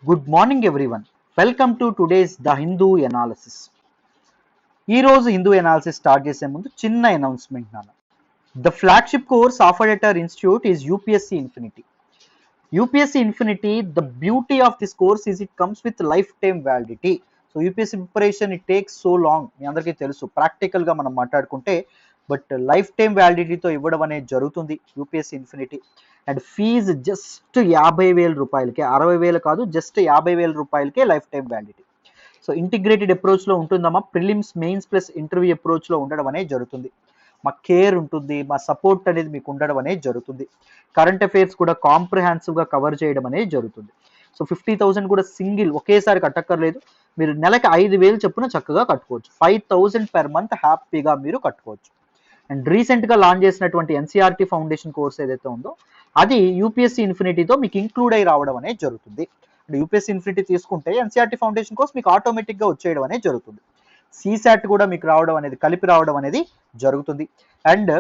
Good morning everyone. Welcome to today's the Hindu analysis. ఈ రోజు Hindu analysis start చేసే ముందు చిన్న అనౌన్స్మెంట్ నాన్న. The flagship course offered at our institute is UPSC Infinity. UPSC Infinity, the beauty of this course is it comes with lifetime validity. So UPSC preparation it takes so long, మీ అందరికీ తెలుసు. ప్రాక్టికల్గా మనం మాట్లాడుకుంటే but life time వ్యాలిడిటీతో ఇవ్వడం అనేది జరుగుతుంది UPSC Infinity. And fee just 50,000 రూపాయలకే, 60,000 కాదు, జస్ట్ 50,000 రూపాయలకే lifetime validity. So integrated అప్రోచ్లో ఉంటుందమ్మా. ప్రిలిమ్స్, మెయిన్స్ ప్లస్ ఇంటర్వ్యూ అప్రోచ్లో ఉండడం అనేది జరుగుతుంది. మా కేర్ ఉంటుంది, మా సపోర్ట్ అనేది మీకు ఉండడం అనేది జరుగుతుంది. కరెంట్ అఫైర్స్ కూడా కాంప్రహెన్సివ్గా కవర్ చేయడం అనేది జరుగుతుంది. సో 50,000 కూడా సింగిల్ ఒకేసారి కట్టక్కర్లేదు. మీరు నెలకి 5,000 చొప్పున చక్కగా కట్టుకోవచ్చు. 5,000 పెర్ మంత్ హ్యాపీగా మీరు కట్టుకోవచ్చు. అండ్ రీసెంట్గా లాంచ్ చేసినటువంటి ఎన్సీఆర్టీ ఫౌండేషన్ కోర్స్ ఏదైతే ఉందో అది యూపీఎస్సీ ఇన్ఫినిటీతో మీకు ఇంక్లూడ్ అయి రావడం అనేది జరుగుతుంది. అండ్ యూపీఎస్సీ ఇన్ఫినిటీ తీసుకుంటే ఎన్సీఆర్టీ ఫౌండేషన్ కోర్స్ మీకు ఆటోమేటిక్గా వచ్చేయడం అనేది జరుగుతుంది. సీసాట్ కూడా మీకు రావడం అనేది, కలిపి రావడం అనేది జరుగుతుంది. అండ్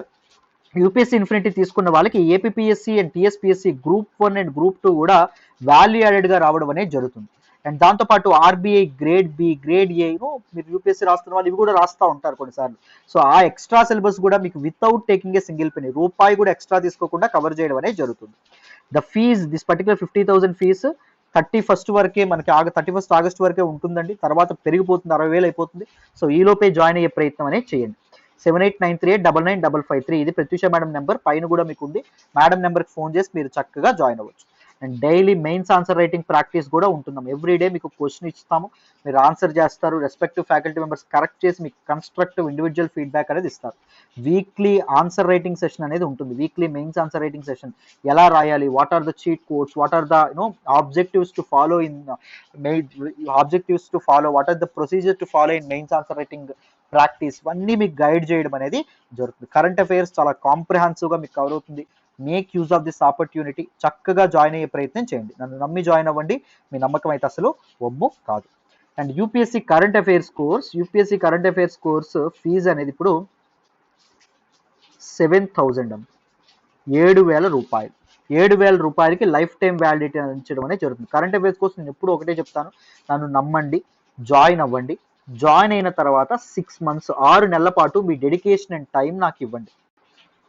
యూపీఎస్సీ ఇన్ఫినిటీ తీసుకున్న వాళ్ళకి APSC and TSPSC group 1 and group 2 కూడా వాల్యూ యాడెడ్గా రావడం అనేది జరుగుతుంది. అండ్ దాంతోపాటు RBI grade B, grade A, మీరు యూపీఎస్సీ రాస్తున్న వాళ్ళు ఇవి కూడా రాస్తూ ఉంటారు కొన్నిసార్లు. సో ఆ ఎక్స్ట్రా సిలబస్ కూడా మీకు without taking a single penny, రూపాయి కూడా ఎక్స్ట్రా తీసుకోకుండా కవర్ చేయడం అనేది జరుగుతుంది. The fees, this particular 50,000 fee 31st వరకే మనకి 31st ఆగస్ట్ వరకే ఉంటుందండి. తర్వాత పెరిగిపోతుంది, 60,000 అయిపోతుంది. సో ఈ లోపే జాయిన్ అయ్యే ప్రయత్నం అనేది చేయండి. 7893899553 ఇది ప్రత్యూష మేడం నెంబర్, పైన కూడా మీకు ఉంది. మేడం నెంబర్కి ఫోన్ చేసి మీరు చక్కగా జాయిన్ అవ్వచ్చు. And daily mains answer writing practice కూడా ఉంటున్నాం. ఎవ్రీడే మీకు క్వశ్చన్ ఇస్తాము, మీరు ఆన్సర్ చేస్తారు. రెస్పెక్టివ్ ఫ్యాకల్టీ మెంబర్స్ కరెక్ట్ చేసి మీకు కన్స్ట్రక్టివ్ ఇండివిజువల్ ఫీడ్బ్యాక్ అనేది ఇస్తారు. వీక్లీ ఆన్సర్ రైటింగ్ సెషన్ అనేది ఉంటుంది. Weekly mains answer writing session ఎలా రాయాలి, what are the cheat codes, what are the objectives to follow in what are the procedure to follow in mains answer writing practice, ఇవన్నీ మీకు guide చేయడం అనేది జరుగుతుంది. Current affairs చాలా కాంప్రహెన్సివ్గా మీకు cover అవుతుంది. Make use of this opportunity. చక్కగా join అయ్యే ప్రయత్నం చేయండి. నన్ను నమ్మి జాయిన్ అవ్వండి, మీ నమ్మకం అయితే అసలు ఒమ్ము కాదు. And UPSC current affairs course fee అనేది ఇప్పుడు 7,000 అండి, 7,000 రూపాయలు. 7,000 రూపాయలకి లైఫ్ టైం వ్యాలిడిటీ అందించడం అనేది జరుగుతుంది. కరెంట్ అఫైర్స్ కోసం నేను ఎప్పుడు ఒకటే చెప్తాను, నన్ను నమ్మండి, జాయిన్ అవ్వండి. జాయిన్ అయిన తర్వాత 6 months, 6 నెలల పాటు మీ డెడికేషన్ అండ్ టైం నాకు ఇవ్వండి.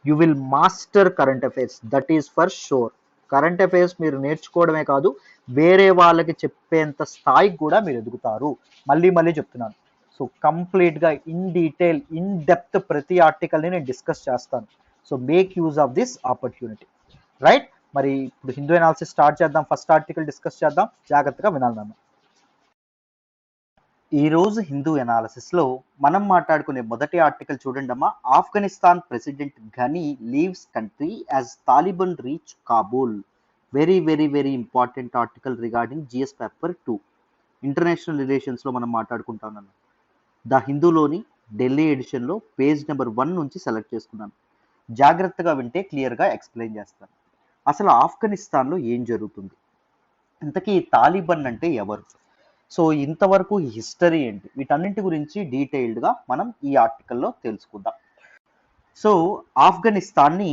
You will master current affairs, that is for sure. Current affairs మీరు నేర్చుకోవడమే కాదు, వేరే వాళ్ళకి చెప్పేంత స్థాయికి కూడా మీరు ఎదుగుతారు. మళ్ళీ మళ్ళీ చెప్తున్నాను. సో కంప్లీట్గా ఇన్ డీటెయిల్, ఇన్ డెప్త్ ప్రతి ఆర్టికల్ని నేను డిస్కస్ చేస్తాను. So make use of this opportunity, right? మరి ఇప్పుడు హిందూ ఎనాలిసిస్ స్టార్ట్ చేద్దాం. ఫస్ట్ ఆర్టికల్ డిస్కస్ చేద్దాం, జాగ్రత్తగా వినాలి నన్ను. ఈరోజు హిందూ ఎనాలిసిస్లో మనం మాట్లాడుకునే మొదటి ఆర్టికల్ చూడండి అమ్మా. Afghanistan president Ghani leaves country as Taliban reach Kabul. Very very very important article regarding GS paper 2, international రిలేషన్స్లో మనం మాట్లాడుకుంటాం. ద హిందూలోని ఢిల్లీ ఎడిషన్లో పేజ్ నెంబర్ 1 నుంచి సెలెక్ట్ చేసుకున్నాను. జాగ్రత్తగా వింటే క్లియర్గా ఎక్స్ప్లెయిన్ చేస్తాను. అసలు ఆఫ్ఘనిస్తాన్లో ఏం జరుగుతుంది, ఇంతకీ తాలిబాన్ అంటే ఎవరు, సో ఇంతవరకు హిస్టరీ ఏంటి, వీటన్నింటి గురించి డీటెయిల్డ్గా మనం ఈ ఆర్టికల్లో తెలుసుకుందాం. సో ఆఫ్ఘనిస్తాన్ని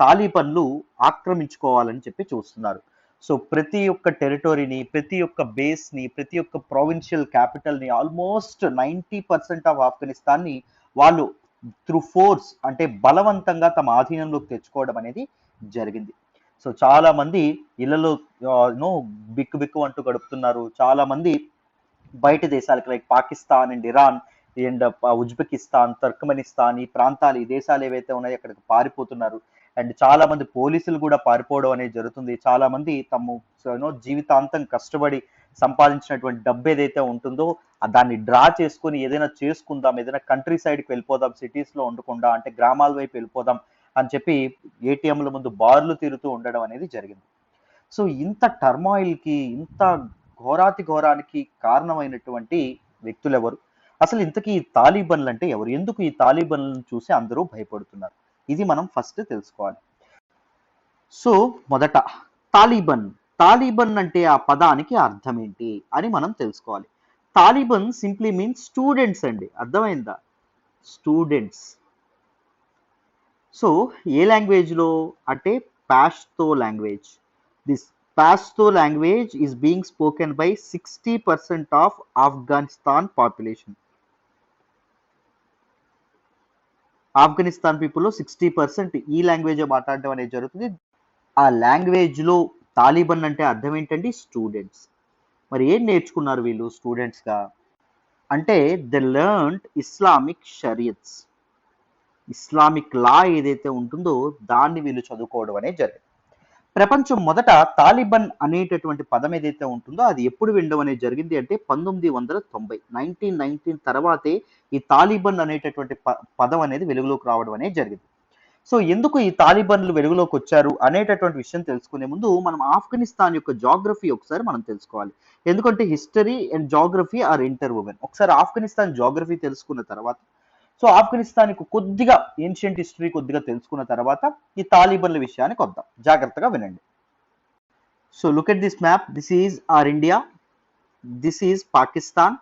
తాలిబన్లు ఆక్రమించుకోవాలని చెప్పి చూస్తున్నారు. సో ప్రతి ఒక్క టెరిటరీని, ప్రతి ఒక్క బేస్ని, ప్రతి ఒక్క ప్రావిన్షియల్ క్యాపిటల్ని, ఆల్మోస్ట్ 90% ఆఫ్ ఆఫ్ఘనిస్తాన్ని వాళ్ళు త్రూ ఫోర్స్, అంటే బలవంతంగా తమ ఆధీనంలోకి తెచ్చుకోవడం అనేది జరిగింది. సో చాలా మంది ఇళ్లలో బిక్కు బిక్కు అంటూ గడుపుతున్నారు. చాలా మంది బయట దేశాలకి, like Pakistan and Iran and Uzbekistan, Turkmenistan, ఈ ప్రాంతాలు, ఈ దేశాలు ఏవైతే ఉన్నాయో అక్కడికి పారిపోతున్నారు. అండ్ చాలా మంది పోలీసులు కూడా పారిపోవడం అనేది జరుగుతుంది. చాలా మంది తమ జీవితాంతం కష్టపడి సంపాదించినటువంటి డబ్బు ఏదైతే ఉంటుందో దాన్ని డ్రా చేసుకొని ఏదైనా చేసుకుందాం, ఏదైనా కంట్రీ సైడ్కి వెళ్ళిపోదాం, సిటీస్లో ఉండకుండా, అంటే గ్రామాల వైపు వెళ్ళిపోదాం అని చెప్పి ఏటీఎంల ముందు బార్లు తిరుగుతూ ఉండడం అనేది జరిగింది. సో ఇంత టర్మాయిల్కి, ఇంత ఘోరాతి ఘోరానికి కారణమైనటువంటి వ్యక్తులు ఎవరు, అసలు ఇంతకీ ఈ తాలిబన్లు అంటే ఎవరు, ఎందుకు ఈ తాలిబన్లను చూసి అందరూ భయపడుతున్నారు, ఇది మనం ఫస్ట్ తెలుసుకోవాలి. సో మొదట తాలిబన్ అంటే ఆ పదానికి అర్థం ఏంటి అని మనం తెలుసుకోవాలి. తాలిబన్ సింప్లీ మీన్స్ స్టూడెంట్స్ అండి, అర్థమైందా? స్టూడెంట్స్. సో ఏ లాంగ్వేజ్లో అంటే Pashto language. This Pashto language is being spoken by 60% of Afghanistan population. Afghanistan పీపుల్లో 60% ఈ లాంగ్వేజ్ మాట్లాడడం అనేది జరుగుతుంది. ఆ లాంగ్వేజ్లో తాలిబన్ అంటే అర్థం ఏంటండి? స్టూడెంట్స్. మరి ఏం నేర్చుకున్నారు వీళ్ళు స్టూడెంట్స్గా అంటే ద లెర్న్డ్ ఇస్లామిక్ షరియత్స్, ఇస్లామిక్ లా ఏదైతే ఉంటుందో దాన్ని వీళ్ళు చదువుకోవడం అనేది జరిగింది. ప్రపంచం మొదట తాలిబన్ అనేటటువంటి పదం ఏదైతే ఉంటుందో అది ఎప్పుడు వినడం అనేది జరిగింది అంటే 1990 1919 తర్వాతే ఈ తాలిబన్ అనేటటువంటి పదం అనేది వెలుగులోకి రావడం అనేది జరిగింది. సో ఎందుకు ఈ తాలిబన్లు వెలుగులోకి వచ్చారు అనేటటువంటి విషయం తెలుసుకునే ముందు మనం ఆఫ్ఘనిస్తాన్ యొక్క జాగ్రఫీ ఒకసారి మనం తెలుసుకోవాలి. ఎందుకంటే హిస్టరీ అండ్ జాగ్రఫీ ఆర్ ఇంటర్వోవెన్. ఒకసారి ఆఫ్ఘనిస్తాన్ జాగ్రఫీ తెలుసుకున్న తర్వాత సో ఆఫ్ఘనిస్తాన్ కొద్దిగా ఏన్షియంట్ హిస్టరీ కొద్దిగా తెలుసుకున్న తర్వాత ఈ తాలిబన్ల విషయానికి వద్దాం. జాగ్రత్తగా వినండి. So look at this map. This is our India, this is Pakistan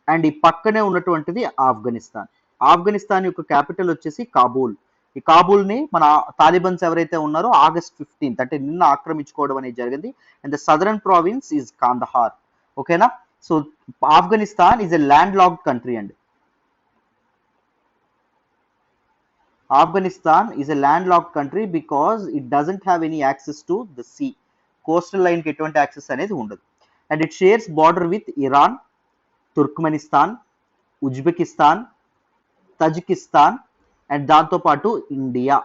and ఈ పక్కనే ఉన్నటువంటిది ఆఫ్ఘనిస్తాన్. ఆఫ్ఘనిస్తాన్ యొక్క క్యాపిటల్ వచ్చేసి కాబూల్. ఈ కాబూల్ని మన తాలిబన్స్ ఎవరైతే ఉన్నారో August 15 అంటే నిన్న ఆక్రమించుకోవడం అనేది జరిగింది. And the southern province is Kandahar. ఓకేనా? So Afghanistan is a landlocked country అండి. Afghanistan is a landlocked country because it doesn't have any access to the sea. Coastal line కి ఎటువంటి యాక్సెస్ అనేది ఉండదు. And it shares border with Iran, Turkmenistan, Uzbekistan, Tajikistan and దాంతోపాటు India.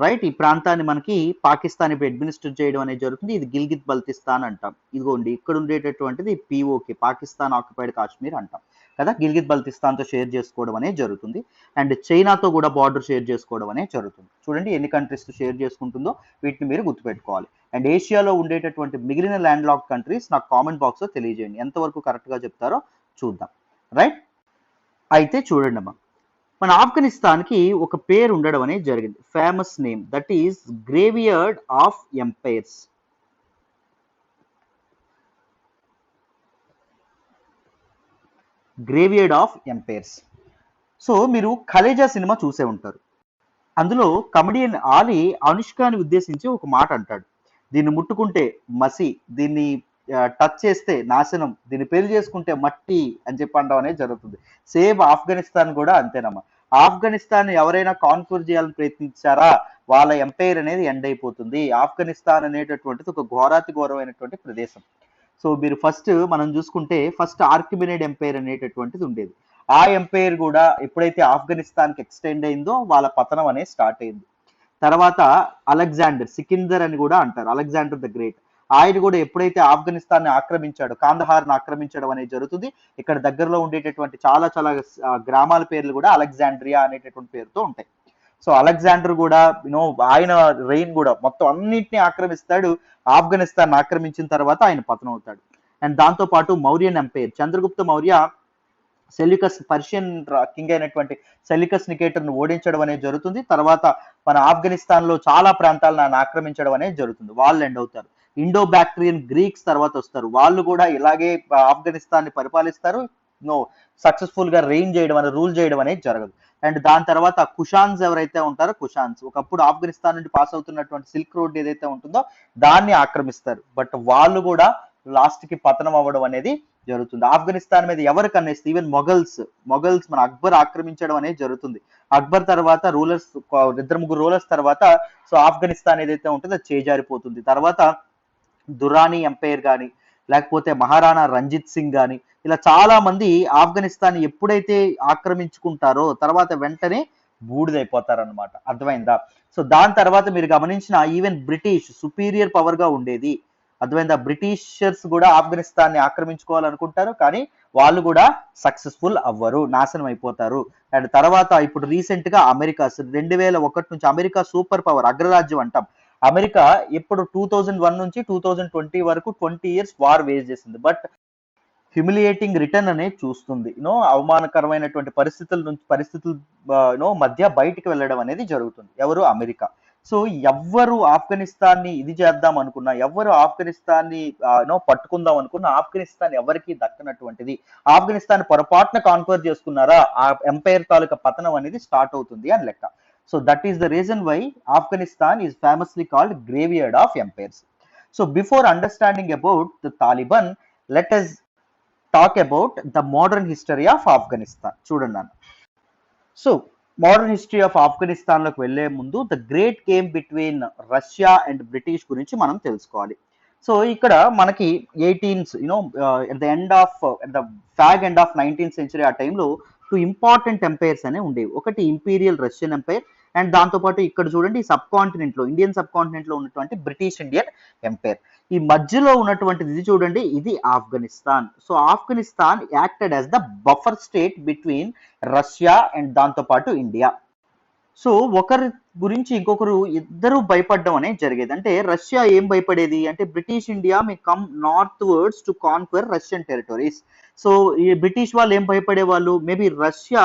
Right, ఈ ప్రాంతాన్ని మనకి పాకిస్తాన్ ఇప్పుడు అడ్మినిస్టర్ చేయడం అనేది జరుగుతుంది. ఇది గిల్గిత్ బల్తిస్తాన్ అంటాం. ఇదిగోండి ఇక్కడ ఉండేటటువంటిది పిఓకే, పాకిస్తాన్ ఆక్యుపైడ్ కాశ్మీర్ అంటాం కదా. గిల్గిత్ బల్తిస్తాన్తో షేర్ చేసుకోవడం అనేది జరుగుతుంది. అండ్ చైనాతో కూడా బార్డర్ షేర్ చేసుకోవడం అనేది జరుగుతుంది. చూడండి ఎన్ని కంట్రీస్తో షేర్ చేసుకుంటుందో వీటిని మీరు గుర్తుపెట్టుకోవాలి. అండ్ ఏషియాలో ఉండేటటువంటి మిగిలిన ల్యాండ్ లాక్ కంట్రీస్ నాకు కామెంట్ బాక్స్లో తెలియజేయండి. ఎంతవరకు కరెక్ట్గా చెప్తారో చూద్దాం. రైట్, అయితే చూడండి అమ్మా, మన ఆఫ్ఘనిస్తాన్కి ఒక పేరు ఉండడం అనేది జరిగింది. Famous name, that is graveyard of empires. Graveyard of empires. So మీరు ఖలేజా సినిమా చూసే ఉంటారు. అందులో కమెడియన్ ఆలీ అనుష్కని ఉద్దేశించి ఒక మాట అంటాడు, దీన్ని ముట్టుకుంటే మసి, దీన్ని టచ్ చేస్తే నాశనం, దీన్ని పెళ్లి చేసుకుంటే మట్టి అని చెప్పి అనడం అనేది జరుగుతుంది. సేమ్ ఆఫ్ఘనిస్తాన్ కూడా అంతేనమ్మా. ఆఫ్ఘనిస్తాన్ ఎవరైనా కాన్ఫర్ చేయాలని ప్రయత్నించారా వాళ్ళ ఎంపైర్ అనేది ఎండ్ అయిపోతుంది. ఆఫ్ఘనిస్తాన్ అనేటటువంటిది ఒక ఘోరాతి ఘోరమైనటువంటి ప్రదేశం. సో మీరు మనం చూసుకుంటే ఫస్ట్ ఆర్కిమెనిడ్ ఎంపైర్ అనేటటువంటిది ఉండేది. ఆ ఎంపైర్ కూడా ఎప్పుడైతే ఆఫ్ఘనిస్తాన్కి ఎక్స్టెండ్ అయిందో వాళ్ళ పతనం అనేది స్టార్ట్ అయింది. తర్వాత అలెగ్జాండర్, సికిందర్ అని కూడా అంటారు, అలెగ్జాండర్ ద గ్రేట్. ఆయన కూడా ఎప్పుడైతే ఆఫ్ఘనిస్తాన్ని ఆక్రమించాడో, కాందహార్ని ఆక్రమించడం అనేది జరుగుతుంది. ఇక్కడ దగ్గరలో ఉండేటటువంటి చాలా చాలా గ్రామాల పేర్లు కూడా అలెగ్జాండ్రియా అనేటటువంటి పేరుతో ఉంటాయి. సో అలెగ్జాండర్ కూడా ఆయన రెయిన్ కూడా మొత్తం అన్నింటినీ ఆక్రమిస్తాడు. ఆఫ్ఘనిస్తాన్ ఆక్రమించిన తర్వాత ఆయన పతనం అవుతాడు. అండ్ దాంతో పాటు Mauryan empire, Chandragupta Maurya Seleucus, Persian king అయినటువంటి సెల్యూకస్ నికేటర్ను ఓడించడం అనేది జరుగుతుంది. తర్వాత మన ఆఫ్ఘనిస్తాన్ లో చాలా ప్రాంతాలను ఆక్రమించడం అనేది జరుగుతుంది. వాళ్ళు ఎండ్ అవుతారు. ఇండో బ్యాక్ట్రియన్ గ్రీక్స్ తర్వాత వస్తారు. వాళ్ళు కూడా ఇలాగే ఆఫ్ఘనిస్తాన్ ని పరిపాలిస్తారు. సక్సెస్ఫుల్ గా రెయిన్ చేయడం అనేది, రూల్ చేయడం అనేది జరగదు. అండ్ దాని తర్వాత కుషాన్స్ ఎవరైతే ఉంటారో, కుషాన్స్ ఒకప్పుడు ఆఫ్ఘనిస్తాన్ నుండి పాస్ అవుతున్నటువంటి సిల్క్ రోడ్ ఏదైతే ఉంటుందో దాన్ని ఆక్రమిస్తారు. బట్ వాళ్ళు కూడా లాస్ట్ కి పతనం అవ్వడం అనేది జరుగుతుంది. ఆఫ్ఘనిస్తాన్ మీద ఎవరు కన్నేస్తే ఈవెన్ మొఘల్స్ మన అక్బర్ ఆక్రమించడం అనేది జరుగుతుంది. అక్బర్ తర్వాత రూలర్స్, 2-3 రూలర్స్ తర్వాత సో ఆఫ్ఘనిస్తాన్ ఏదైతే ఉంటుందో అది చేజారిపోతుంది. తర్వాత దురానీ ఎంపైర్ కానీ లేకపోతే మహారాణా రంజిత్ సింగ్ కానీ ఇలా చాలా మంది ఆఫ్ఘనిస్తాన్ ఎప్పుడైతే ఆక్రమించుకుంటారో తర్వాత వెంటనే బూడిదైపోతారనమాట. అర్థమైందా? సో దాని తర్వాత మీరు గమనించిన ఈవెన్ బ్రిటిష్ సుపీరియర్ పవర్ గా ఉండేది. అర్థమైందా? బ్రిటిషర్స్ కూడా ఆఫ్ఘనిస్తాన్ని ఆక్రమించుకోవాలనుకుంటారు, కానీ వాళ్ళు కూడా సక్సెస్ఫుల్ అవ్వరు, నాశనం అయిపోతారు. అండ్ తర్వాత ఇప్పుడు రీసెంట్ గా అమెరికా 2001 నుంచి అమెరికా సూపర్ పవర్, అగ్రరాజ్యం అంటాం. అమెరికా ఇప్పుడు 2001 నుంచి 2020 వరకు 20 ఇయర్స్ వార్ వేజ్ చేసింది. బట్ హ్యూమిలియేటింగ్ రిటర్న్ అనేది చూస్తుంది. అవమానకరమైనటువంటి పరిస్థితుల మధ్య బయటికి వెళ్ళడం అనేది జరుగుతుంది. ఎవరు? అమెరికా. సో ఎవ్వరు ఆఫ్ఘనిస్తాన్ని ఇది చేద్దాం అనుకున్నా, ఎవరు ఆఫ్ఘనిస్తాన్ని పట్టుకుందాం అనుకున్నా ఆఫ్ఘనిస్తాన్ ఎవరికి దక్కనటువంటిది. ఆఫ్ఘనిస్తాన్ పొరపాటున కాన్ఫర్ చేసుకున్నారా ఆ ఎంపైర్ తాలూకా పతనం అనేది స్టార్ట్ అవుతుంది అని లెక్క. So that is the reason why Afghanistan is famously called graveyard of empires. So before understanding about the Taliban, let us talk about the modern history of Afghanistan. చూడండి అన్న, so modern history of Afghanistan లోకి వెళ్లే ముందు the great game between Russia and British గురించి మనం తెలుసుకోవాలి. So ఇక్కడ మనకి at the end of the fag end of 19th century ఆ టైంలో టూ ఇంపార్టెంట్ ఎంపైర్స్ అనే ఉండేవి. ఒకటి ఇంపీరియల్ రష్యన్ ఎంపైర్, అండ్ దాంతోపాటు ఇక్కడ చూడండి సబ్ కాంటినెంట్ లో, ఇండియన్ సబ్ కాంటినెంట్ లో ఉన్నటువంటి బ్రిటిష్ ఇండియన్ ఎంపైర్. ఈ మధ్యలో ఉన్నటువంటిది ఇది చూడండి, ఇది Afghanistan. So Afghanistan acted as the buffer state between Russia and దాంతో పాటు ఇండియా. సో ఒకరి గురించి ఇంకొకరు ఇద్దరు భయపడడం అనేది జరిగేది. అంటే రష్యా ఏం భయపడేది అంటే British India may come northwards to conquer Russian territories. So ఈ బ్రిటిష్ వాళ్ళు ఏం భయపడే వాళ్ళు, maybe Russia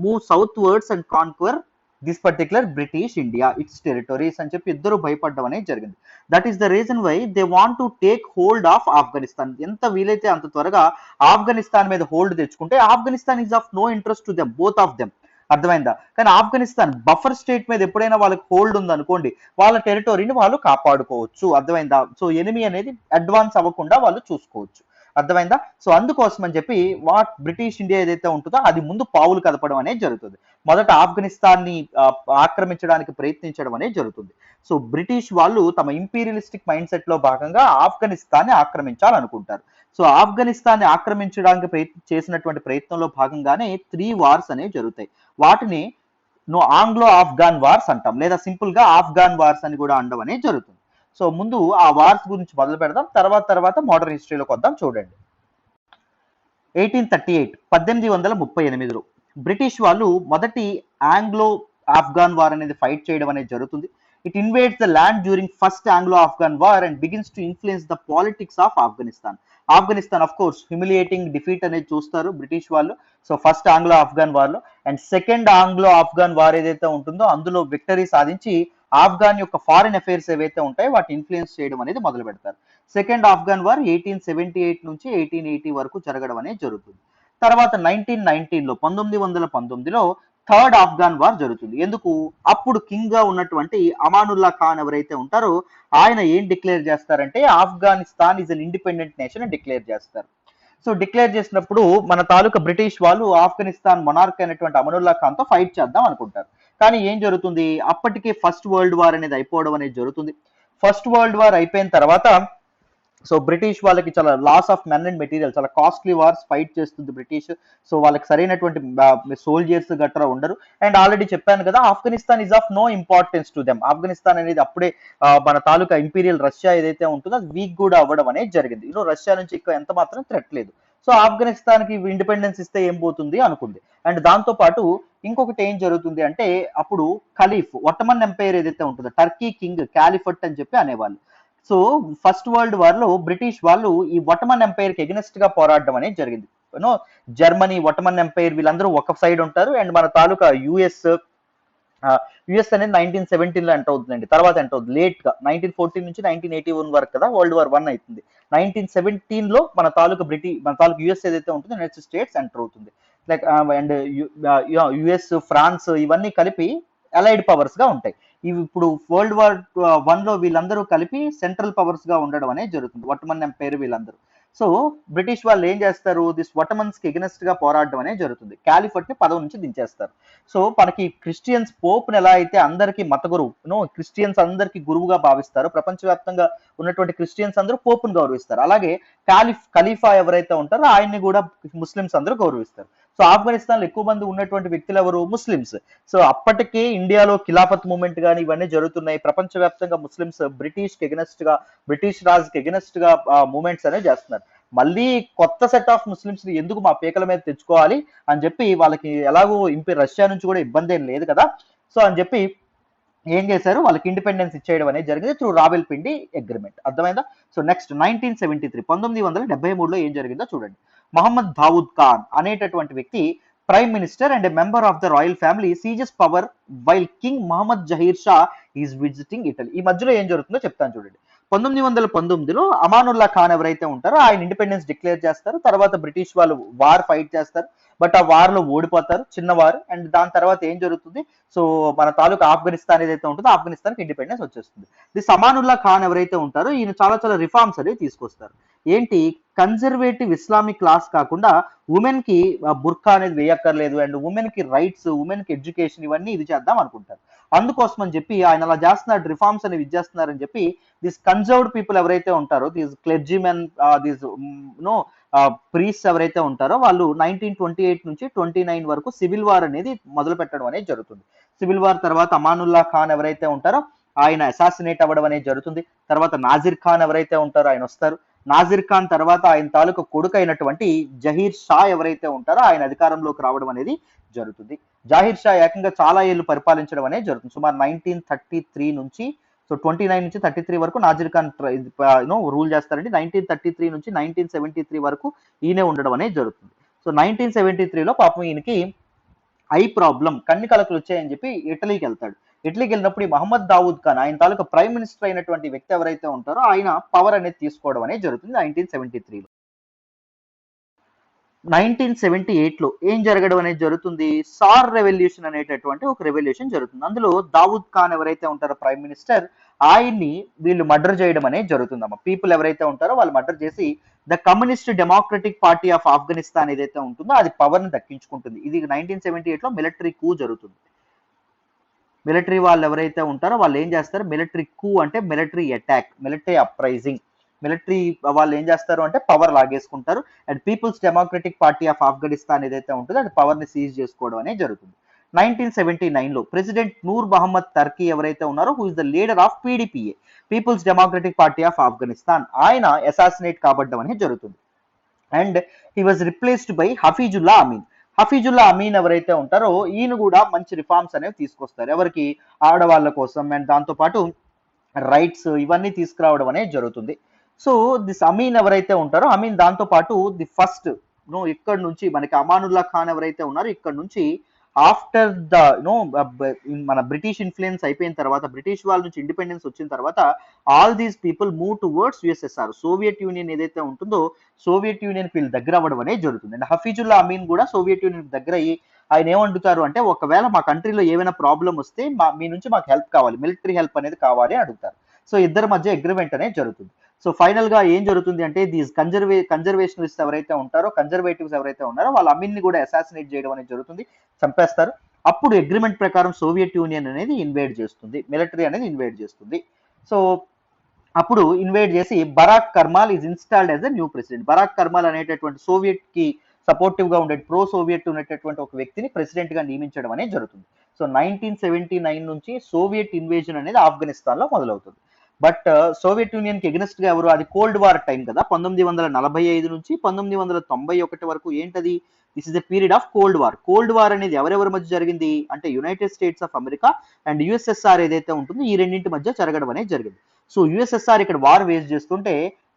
move southwards and conquer this particular British India its territories అని చెప్పి ఇద్దరు భయపడడం అనేది జరిగింది. That is the reason why they want to take hold of Afghanistan. ఎంత వీలైతే అంత త్వరగా ఆఫ్ఘనిస్తాన్ మీద హోల్డ్ తెచ్చుకుంటే, Afghanistan is of no interest to them, both of them. అర్థమైందా? కానీ ఆఫ్ఘనిస్తాన్ బఫర్ స్టేట్ మీద ఎప్పుడైనా వాళ్ళకి హోల్డ్ ఉంది అనుకోండి, వాళ్ళ టెరిటరీని వాళ్ళు కాపాడుకోవచ్చు. అర్థమైందా? సో ఎనిమి అనేది అడ్వాన్స్ అవ్వకుండా వాళ్ళు చూసుకోవచ్చు. అర్థమైందా? సో అందుకోసం అని చెప్పి బ్రిటిష్ ఇండియా ఏదైతే ఉంటుందో అది ముందు పావులు కదపడం అనేది జరుగుతుంది. మొదట ఆఫ్ఘనిస్తాన్ని ఆక్రమించడానికి ప్రయత్నించడం అనేది జరుగుతుంది. సో బ్రిటిష్ వాళ్ళు తమ ఇంపీరియలిస్టిక్ మైండ్ సెట్ లో భాగంగా ఆఫ్ఘనిస్తాన్ని ఆక్రమించాలనుకుంటారు. సో ఆఫ్ఘనిస్తాన్ని ఆక్రమించడానికి చేసినటువంటి ప్రయత్నంలో భాగంగానే 3 వార్స్ అనేవి జరుగుతాయి. వాటిని ఆంగ్లో ఆఫ్ఘాన్ వార్స్ అంటాం, లేదా సింపుల్ గా ఆఫ్ఘాన్ వార్స్ అని కూడా అనడం అనేది జరుగుతుంది. సో ముందు ఆ వార్స్ గురించి మొదలు పెడదాం, తర్వాత మోడర్న్ హిస్టరీలోకి వద్దాం. చూడండి, 1838 బ్రిటిష్ వాళ్ళు మొదటి ఆంగ్లో ఆఫ్ఘాన్ వార్ అనేది ఫైట్ చేయడం అనేది జరుగుతుంది. It invades the land during first Anglo Afghan war and begins to influence the politics of Afghanistan. Afghanistan of course humiliating defeat అనేది చూస్తారు బ్రిటిష్ వాళ్ళు. So first Anglo Afghan war లో, and second Anglo Afghan war ఏదైతే ఉంటుందో అందులో victory సాధించి ఆఫ్ఘాన్ యొక్క foreign affairs ఏవైతే ఉంటాయో వాటిని ఇన్ఫ్లుయెన్స్ చేయడం అనేది మొదలు పెడతారు. సెకండ్ ఆఫ్ఘాన్ వార్ 1878 నుంచి 1880 వరకు జరగడం అనేది జరుగుతుంది. తర్వాత 1919లో థర్డ్ ఆఫ్ఘాన్ వార్ జరుగుతుంది. ఎందుకు? అప్పుడు కింగ్ గా ఉన్నటువంటి అమానుల్లా ఖాన్ ఎవరైతే ఉంటారో ఆయన ఏం డిక్లేర్ చేస్తారంటే Afghanistan is an independent nation అని డిక్లేర్ చేస్తారు. సో డిక్లేర్ చేసినప్పుడు మన తాలూకా బ్రిటిష్ వాళ్ళు ఆఫ్ఘనిస్తాన్ మొనార్క్ అయినటువంటి అమానుల్లా ఖాన్ తో ఫైట్ చేద్దాం అనుకుంటారు. కానీ ఏం జరుగుతుంది, అప్పటికే ఫస్ట్ వరల్డ్ వార్ అనేది అయిపోవడం అనేది జరుగుతుంది. ఫస్ట్ వరల్డ్ వార్ అయిపోయిన తర్వాత సో బ్రిటిష్ వాళ్ళకి చాలా loss of men and material, చాలా కాస్ట్లీ వార్స్ ఫైట్ చేస్తుంది బ్రిటిష్. సో వాళ్ళకి సరైనటువంటి సోల్జర్స్ గట్రా ఉండరు. అండ్ ఆల్రెడీ చెప్పాను కదా, Afghanistan is of no importance to them. Afghanistan అనేది అప్పుడే మన తాలూకా ఇంపీరియల్ రష్యా ఏదైతే ఉంటుందో అది వీక్ కూడా అవ్వడం అనేది జరిగింది. రష్యా నుంచి ఎక్కువ ఎంత మాత్రం థ్రెట్ లేదు. సో ఆఫ్ఘనిస్తాన్ కి ఇండిపెండెన్స్ ఇస్తే ఏం పోతుంది అనుకుంది. అండ్ దాంతో పాటు ఇంకొకటి ఏం జరుగుతుంది అంటే అప్పుడు ఖలీఫ్ ఒట్టమన్ ఎంపైర్ ఏదైతే ఉంటుందో టర్కీ కింగ్ క్యాలిఫట్ అని చెప్పి అనేవాళ్ళు. సో ఫస్ట్ వరల్డ్ వార్ లో బ్రిటిష్ వాళ్ళు ఈ ఒట్టమన్ ఎంపైర్ కి ఎగనెస్ట్ గా పోరాడడం అనేది జరిగింది. జర్మనీ, ఒట్టమన్ ఎంపైర్ వీళ్ళందరూ ఒక సైడ్ ఉంటారు. అండ్ మన తాలూకా యుఎస్ అనేది 1917 లో ఎంటర్ అవుతుందండి. తర్వాత ఎంటర్ అవుతుంది లేట్ గా 1914 నుంచి 1981 వరకు కదా వరల్డ్ వార్ 1 అవుతుంది. 1917 లో మన తాలూకా యుఎస్ ఏదైతే ఉంటుందో యునైటెడ్ స్టేట్స్ ఎంటర్ అవుతుంది. లైక్ అండ్ యుఎస్, ఫ్రాన్స్ ఇవన్నీ కలిపి అలైడ్ పవర్స్ గా ఉంటాయి. ఇవి ఇప్పుడు వరల్డ్ వార్ 1 లో వీళ్ళందరూ కలిపి సెంట్రల్ పవర్స్ గా ఉండడం అనేది జరుగుతుంది, ఒట్టమన్ ఎంపైర్ వీళ్ళందరూ. సో బ్రిటిష్ వాళ్ళు ఏం చేస్తారు, దిస్ ఒట్టమన్స్ కి ఎగనెస్ట్ గా పోరాడడం అనేది జరుగుతుంది. క్యాలిఫట్ ని పదవి నుంచి దించేస్తారు. సో మనకి క్రిస్టియన్స్ పోప్ ని ఎలా అయితే అందరికీ మత గురువు, క్రిస్టియన్స్ అందరికీ గురువుగా భావిస్తారు, ప్రపంచవ్యాప్తంగా ఉన్నటువంటి క్రిస్టియన్స్ అందరూ పోప్ ని గౌరవిస్తారు. అలాగే ఖలీఫా ఎవరైతే ఉంటారో ఆయన్ని కూడా ముస్లిమ్స్ అందరూ గౌరవిస్తారు. సో ఆఫ్ఘనిస్తాన్ లో ఎక్కువ మంది ఉన్నటువంటి వ్యక్తులు ఎవరు, ముస్లిమ్స్. సో అప్పటికే ఇండియాలో ఖిలాఫత్ మూవ్మెంట్ కానీ ఇవన్నీ జరుగుతున్నాయి. ప్రపంచవ్యాప్తంగా ముస్లిమ్స్ బ్రిటిష్ కి ఎగనెస్ట్ గా, బ్రిటిష్ రాజుకి ఎగనెస్ట్ గా మూవ్మెంట్స్ అనేవి చేస్తున్నారు. మళ్ళీ కొత్త సెట్ ఆఫ్ ముస్లిమ్స్ ని ఎందుకు మా పేకల మీద తెచ్చుకోవాలి అని చెప్పి వాళ్ళకి ఎలాగో రష్యా నుంచి కూడా ఇబ్బంది ఏం లేదు కదా, సో అని చెప్పి ఏం చేశారు, వాళ్ళకి ఇండిపెండెన్స్ ఇచ్చేయడం అనేది జరిగింది త్రూ రావెల్పిండి అగ్రిమెంట్. అర్థమైందా? సో నెక్స్ట్ 1973 ఏం జరిగిందో చూడండి. మహమ్మద్ దావుద్ ఖాన్ అనేటటువంటి వ్యక్తి prime minister and member of the royal family seizes power while king Mohammed Zahir Shah is visiting Italy. ఈ మధ్యలో ఏం జరుగుతుందో చెప్తాను చూడండి. 1919లో అమానుల్లా ఖాన్ ఎవరైతే ఉంటారో ఆయన ఇండిపెండెన్స్ డిక్లేర్ చేస్తారు. తర్వాత బ్రిటిష్ వాళ్ళు వార్ ఫైట్ చేస్తారు. బట్ ఆ వార్లో ఓడిపోతారు, చిన్నవారు. అండ్ దాని తర్వాత ఏం జరుగుతుంది, సో మన తాలూకా ఆఫ్ఘనిస్తాన్ ఏదైతే ఉంటుందో ఆఫ్ఘనిస్తాన్కి ఇండిపెండెన్స్ వచ్చేస్తుంది. ది సమానుల్లా ఖాన్ ఎవరైతే ఉంటారో ఈయన చాలా చాలా రిఫార్మ్స్ అనేవి తీసుకొస్తారు. ఏంటి, కన్జర్వేటివ్ ఇస్లామిక్ క్లాస్ కాకుండా ఉమెన్ కి బుర్ఖా అనేది వేయక్కర్లేదు, అండ్ ఉమెన్ కి రైట్స్, ఉమెన్ కి ఎడ్యుకేషన్, ఇవన్నీ ఇది చేద్దాం అనుకుంటారు. అందుకోసం అని చెప్పి ఆయన అలా చేస్తున్నారు, రిఫార్మ్స్ అనేవి ఇచ్చేస్తున్నారని చెప్పి దిస్ కన్జర్వ్డ్ పీపుల్ ఎవరైతే ఉంటారో, దీస్ క్లెర్జీమెన్, దీస్ నో ప్రీస్ట్ ఎవరైతే ఉంటారో వాళ్ళు 1928 నుంచి 29 వరకు సివిల్ వార్ అనేది మొదలు పెట్టడం అనేది జరుగుతుంది. సివిల్ వార్ తర్వాత అమానుల్లా ఖాన్ ఎవరైతే ఉంటారో ఆయన అసాసినేట్ అవ్వడం అనేది జరుగుతుంది. తర్వాత నాజిర్ ఖాన్ ఎవరైతే ఉంటారో ఆయన వస్తారు. నాజిర్ ఖాన్ తర్వాత ఆయన తాలూకు కొడుకు అయినటువంటి జహీర్ షా ఎవరైతే ఉంటారో ఆయన అధికారంలోకి రావడం అనేది జరుగుతుంది. జాహిర్ షా ఏకంగా చాలా ఏళ్ళు పరిపాలించడం అనేది జరుగుతుంది. సుమారు 1933 నుంచి, సో 29 నుంచి 33 వరకు నాజిర్ ఖాన్ రూల్ చేస్తారండి. 1933 నుంచి 1973 వరకు ఈయనే ఉండడం అనేది జరుగుతుంది. సో 1973లో పాపం ఈయనకి ఐ ప్రాబ్లం, కన్ని కలకలు వచ్చాయని చెప్పి ఇటలీకి వెళ్తాడు. ఇటలీకి వెళ్ళినప్పుడు ఈ మహమ్మద్ దావూద్ ఖాన్, ఆయన తాలూకా ప్రైమ్ మినిస్టర్ అయినటువంటి వ్యక్తి ఎవరైతే ఉంటారో ఆయన పవర్ అనేది తీసుకోవడం అనేది జరుగుతుంది 1973లో. 1978లో ఏం జరగడం అనేది జరుగుతుంది, సార్ రెవల్యూషన్ అనేటటువంటి ఒక రెవల్యూషన్ జరుగుతుంది. అందులో దావూద్ ఖాన్ ఎవరైతే ఉంటారో ప్రైమ్ మినిస్టర్, ఆయన్ని వీళ్ళు మర్డర్ చేయడం అనేది జరుగుతుందమ్మా. పీపుల్ ఎవరైతే ఉంటారో వాళ్ళు మర్డర్ చేసి the communist democratic Party of Afghanistan ఏదైతే ఉంటుందో అది పవర్ ని దక్కించుకుంటుంది. ఇది 1978లో మిలిటరీ కూ జరుగుతుంది. మిలిటరీ వాళ్ళు ఎవరైతే ఉంటారో వాళ్ళు ఏం చేస్తారు, మిలిటరీ కూ అంటే military attack, military uprising. Military వాళ్ళు ఏం చేస్తారు అంటే పవర్ లాగేసుకుంటారు, and People's Democratic Party of Afghanistan ఏదైతే ఉంటుందో అది పవర్ ని సీజ్ చేసుకోవడం అనేది జరుగుతుంది. 1979లో ప్రెసిడెంట్ నూర్ మహమ్మద్ తర్కీ ఎవరైతే ఉన్నారో, who is the leader of PDPA, People's Democratic Party of Afghanistan, ఆయన అసాసినేట్ కాబడడం అనేది జరుగుతుంది. And he was replaced by Hafizullah Amin. Hafizullah Amin ఎవరైతే ఉంటారో ఈయన కూడా మంచి రిఫార్మ్స్ అనేవి తీసుకొస్తారు. ఎవరికి, ఆడవాళ్ళ కోసం, అండ్ దాంతో పాటు రైట్స్ ఇవన్నీ తీసుకురావడం అనేది జరుగుతుంది. సో దిస్ అమీన్ ఎవరైతే ఉంటారో అమీన్ దాంతో పాటు ది ఫస్ట్ ఇక్కడ నుంచి మనకి అమానుల్లా ఖాన్ ఎవరైతే ఉన్నారో ఇక్కడ నుంచి ఆఫ్టర్ ద మన బ్రిటిష్ ఇన్ఫ్లుయెన్స్ అయిపోయిన తర్వాత, బ్రిటిష్ వాళ్ళ నుంచి ఇండిపెండెన్స్ వచ్చిన తర్వాత all these people move towards USSR, Soviet Union ఏదైతే ఉంటుందో సోవియట్ యూనియన్ వీళ్ళు దగ్గర అవ్వడం అనేది జరుగుతుంది. అండ్ హఫీజుల్లా అమీన్ కూడా సోవియట్ యూనియన్ దగ్గర అయ్యి ఆయన ఏమంటున్నారు అంటే, ఒకవేళ మా కంట్రీలో ఏమైనా ప్రాబ్లం వస్తే మీ నుంచి మాకు హెల్ప్ కావాలి, మిలిటరీ హెల్ప్ అనేది కావాలి అని అడుగుతారు. సో ఇద్దరి మధ్య అగ్రిమెంట్ అనేది జరుగుతుంది. సో ఫైనల్ గా ఏం జరుగుతుంది అంటే, దీస్ కన్జర్వేషనిస్ట్ ఎవరైతే ఉంటారో, కన్జర్వేటివ్స్ ఎవరైతే ఉన్నారో వాళ్ళ అమీన్ ని కూడా అసాసినేట్ చేయడం అనేది జరుగుతుంది, చంపేస్తారు. అప్పుడు అగ్రిమెంట్ ప్రకారం సోవియట్ యూనియన్ అనేది ఇన్వేడ్ చేస్తుంది, మిలిటరీ అనేది ఇన్వేడ్ చేస్తుంది. సో అప్పుడు ఇన్వేడ్ చేసి Babrak Karmal is installed as the new president. Babrak Karmal అనేటటువంటి సోవియట్ కి సపోర్టివ్ గా ఉండే ప్రో సోవియట్ ఉన్నటువంటి ఒక వ్యక్తిని ప్రెసిడెంట్ గా నియమించడం అనేది జరుగుతుంది. సో 1979 నుంచి సోవియట్ ఇన్వేజన్ అనేది ఆఫ్ఘనిస్తాన్ లో మొదలవుతుంది. బట్ సోవియట్ యూనియన్ కి ఎగ్నెస్ట్ గా ఎవరు, అది కోల్డ్ వార్ టైం కదా, 1945 నుంచి 1991 వరకు ఏంటది, this is the period of cold war. Cold war అనేది ఎవరెవరి మధ్య జరిగింది అంటే United States of America and USSR ఏదైతే ఉంటుందో ఈ రెండింటి మధ్య జరగడం అనేది జరిగింది. సో యుఎస్ఎస్ఆర్ ఇక్కడ వార్ వేస్ చేస్తుంటే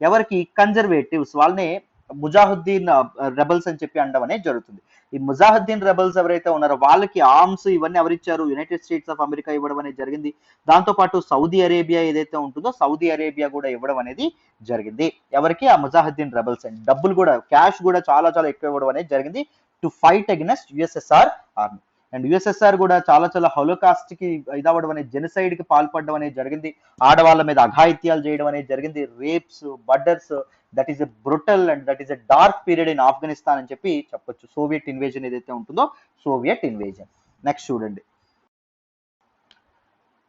ఎవరికి, కన్జర్వేటివ్స్ వాళ్ళనే ముజాహుద్దీన్ రెబల్స్ అని చెప్పి అనడం అనేది జరుగుతుంది. ఈ ముజాహుద్దీన్ రెబల్స్ ఎవరైతే ఉన్నారో వాళ్ళకి ఆర్మ్స్ ఇవన్నీ ఎవరిచ్చారు, యునైటెడ్ స్టేట్స్ ఆఫ్ అమెరికా ఇవ్వడం అనేది జరిగింది. దాంతో పాటు సౌదీ అరేబియా ఏదైతే ఉంటుందో సౌదీ అరేబియా కూడా ఇవ్వడం అనేది జరిగింది. ఎవరికి, ఆ ముజాహుద్దీన్ రెబల్స్. అండ్ డబ్బులు కూడా, క్యాష్ కూడా చాలా చాలా ఎక్కువ ఇవ్వడం అనేది జరిగింది to fight against USSR army. And USSR కూడా చాలా చాలా హోలోకాస్ట్ కి ఇదవ్వడం అనేది, జెనసైడ్ కి పాల్పడడం అనేది జరిగింది, ఆడవాళ్ళ మీద అఘాయిత్యాలు చేయడం అనేది జరిగింది, rapes, murders. That is a brutal and that is a dark period in Afghanistan అని చెప్పి చెప్పొచ్చు. సోవియట్ ఇన్వేజన్ ఏదైతే ఉంటుందో సోవియట్ ఇన్వేజన్. నెక్స్ట్ చూడండి,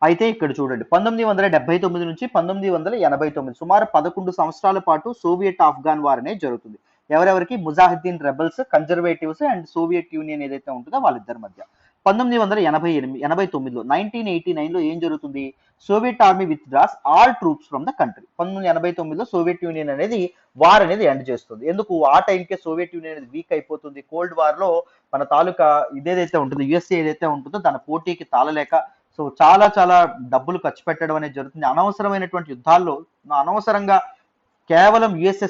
అయితే ఇక్కడ చూడండి 1979 నుంచి 1989 సుమారు 11 సంవత్సరాల పాటు సోవియట్ ఆఫ్ఘాన్ వార్ అనేది జరుగుతుంది. ఎవరెవరికి, mujahideen rebels, conservatives and Soviet Union ఏదైతే ఉంటుందో వాళ్ళిద్దరి మధ్య. 1989లో ఏం జరుగుతుంది, Soviet army withdraws all troops from the country. 1989లో సోవియట్ యూనియన్ అనేది వార్ అనేది ఎండ్ చేస్తుంది. ఎందుకు, ఆ టైంకే సోవియట్ యూనియన్ అనేది వీక్ అయిపోతుంది. కోల్డ్ వార్ లో మన తాలూకా ఇదేదైతే ఉంటుందో యుఎస్ఏ ఏదైతే ఉంటుందో దాని పోటీకి తాళలేక సో చాలా చాలా డబ్బులు ఖర్చు పెట్టడం అనేది జరుగుతుంది. అనవసరమైనటువంటి యుద్ధాల్లో అనవసరంగా కేవలం యుఎస్ఏ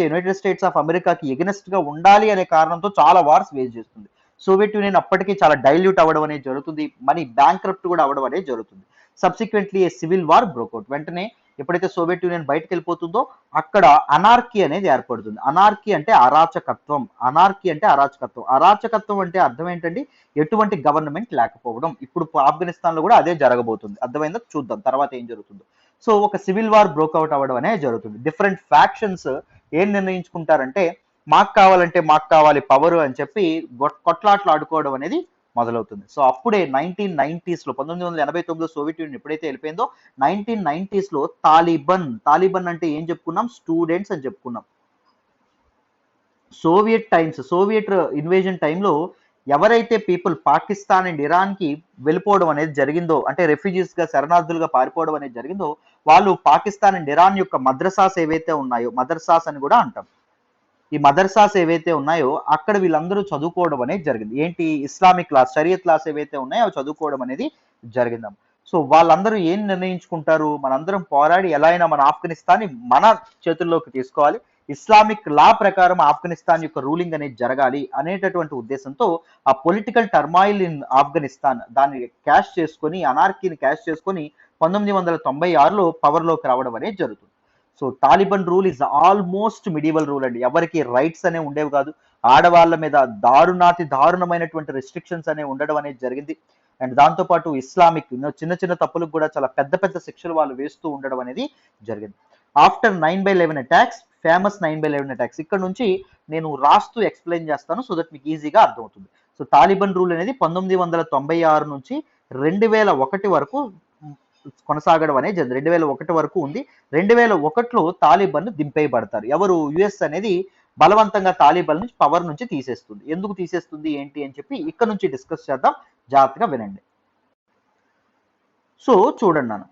యునైటెడ్ స్టేట్స్ ఆఫ్ అమెరికాకి ఎగనెస్ట్ గా ఉండాలి అనే కారణంతో చాలా వార్స్ వేస్ చేస్తుంది. సోవియట్ యూనియన్ అప్పటికీ చాలా డైల్యూట్ అవ్వడం అనేది జరుగుతుంది, మనీ బ్యాంక్రప్ట్ కూడా అవ్వడం అనేది జరుగుతుంది. సబ్సిక్వెంట్లీ ఏ సివిల్ వార్ బ్రోకౌట్. వెంటనే ఎప్పుడైతే సోవియట్ యూనియన్ బయటకు వెళ్ళిపోతుందో అక్కడ అనార్కీ అనేది ఏర్పడుతుంది. అనార్కీ అంటే అరాచకత్వం. అనార్కీ అంటే అరాచకత్వం. అరాచకత్వం అంటే అర్థం ఏంటండి? ఎటువంటి గవర్నమెంట్ లేకపోవడం. ఇప్పుడు ఆఫ్ఘనిస్తాన్ లో కూడా అదే జరగబోతుంది. అర్థమైందో? చూద్దాం తర్వాత ఏం జరుగుతుందో. సో ఒక సివిల్ వార్ బ్రోకౌట్ అవ్వడం అనేది జరుగుతుంది. డిఫరెంట్ ఫ్యాక్షన్స్ ఏం నిర్ణయించుకుంటారంటే మాకు కావాలంటే మాకు కావాలి పవర్ అని చెప్పి కొట్లాట్లు ఆడుకోవడం అనేది మొదలవుతుంది. సో అప్పుడే 1990s లో 1989లో సోవియట్ యూనియన్ ఎప్పుడైతే వెళ్ళిపోయిందో 1990s లో తాలిబన్ అంటే ఏం చెప్పుకున్నాం? స్టూడెంట్స్ అని చెప్పుకున్నాం. సోవియట్ ఇన్వేజన్ టైంలో ఎవరైతే పీపుల్ పాకిస్తాన్ అండ్ ఇరాన్ కి వెళ్ళిపోవడం అనేది జరిగిందో, అంటే రెఫ్యూజీస్ గా శరణార్థులుగా పారిపోవడం అనేది జరిగిందో, వాళ్ళు పాకిస్తాన్ అండ్ ఇరాన్ యొక్క మద్రసాస్ ఏవైతే ఉన్నాయో, మదర్సాస్ అని కూడా అంటాం, ఈ మదర్సాస్ ఏవైతే ఉన్నాయో అక్కడ వీళ్ళందరూ చదువుకోవడం అనేది జరిగింది. ఏంటి? ఇస్లామిక్ క్లాస్, షరియత్ క్లాస్ ఏవైతే ఉన్నాయో అవి చదువుకోవడం అనేది జరిగింది. సో వాళ్ళందరూ ఏం నిర్ణయించుకుంటారు? మనందరం పోరాడి ఎలా అయినా మన ఆఫ్ఘనిస్తాన్ని మన చేతుల్లోకి తీసుకోవాలి, ఇస్లామిక్ లా ప్రకారం ఆఫ్ఘనిస్తాన్ యొక్క రూలింగ్ అనేది జరగాలి అనేటటువంటి ఉద్దేశంతో ఆ పొలిటికల్ టర్మాయిల్ ఇన్ ఆఫ్ఘనిస్తాన్ దాన్ని క్యాష్ చేసుకొని, అనార్కీని క్యాష్ చేసుకొని 1996లో పవర్లోకి రావడం అనేది జరుగుతుంది. So Taliban rule is almost medieval rule అండి. ఎవరికి రైట్స్ అనేవి ఉండేవి కాదు. ఆడవాళ్ళ మీద దారుణమైనటువంటి రెస్ట్రిక్షన్స్ అనేవి ఉండడం అనేది జరిగింది. అండ్ దాంతోపాటు ఇస్లామిక్ చిన్న చిన్న తప్పులకు కూడా చాలా పెద్ద పెద్ద శిక్షలు వాళ్ళు వేస్తూ ఉండడం అనేది జరిగింది. ఆఫ్టర్ 9/11 అటాక్స్, ఫేమస్ 9/11 అటాక్స్, ఇక్కడ నుంచి నేను రాస్తూ ఎక్స్ప్లెయిన్ చేస్తాను సో దట్ మీకు ఈజీగా అర్థమవుతుంది. సో తాలిబన్ రూల్ అనేది 1996 నుంచి 2001 వరకు కొనసాగడం అనేది జరిగింది. 2001 వరకు ఉంది. 2001లో తాలిబన్ దింపేయబడతారు. ఎవరు? యుఎస్ అనేది బలవంతంగా తాలిబన్ నుంచి పవర్ నుంచి తీసేస్తుంది. ఎందుకు తీసేస్తుంది ఏంటి అని చెప్పి ఇక్కడ నుంచి డిస్కస్ చేద్దాం. జాగ్రత్తగా వినండి. సో చూడండి నాన్న,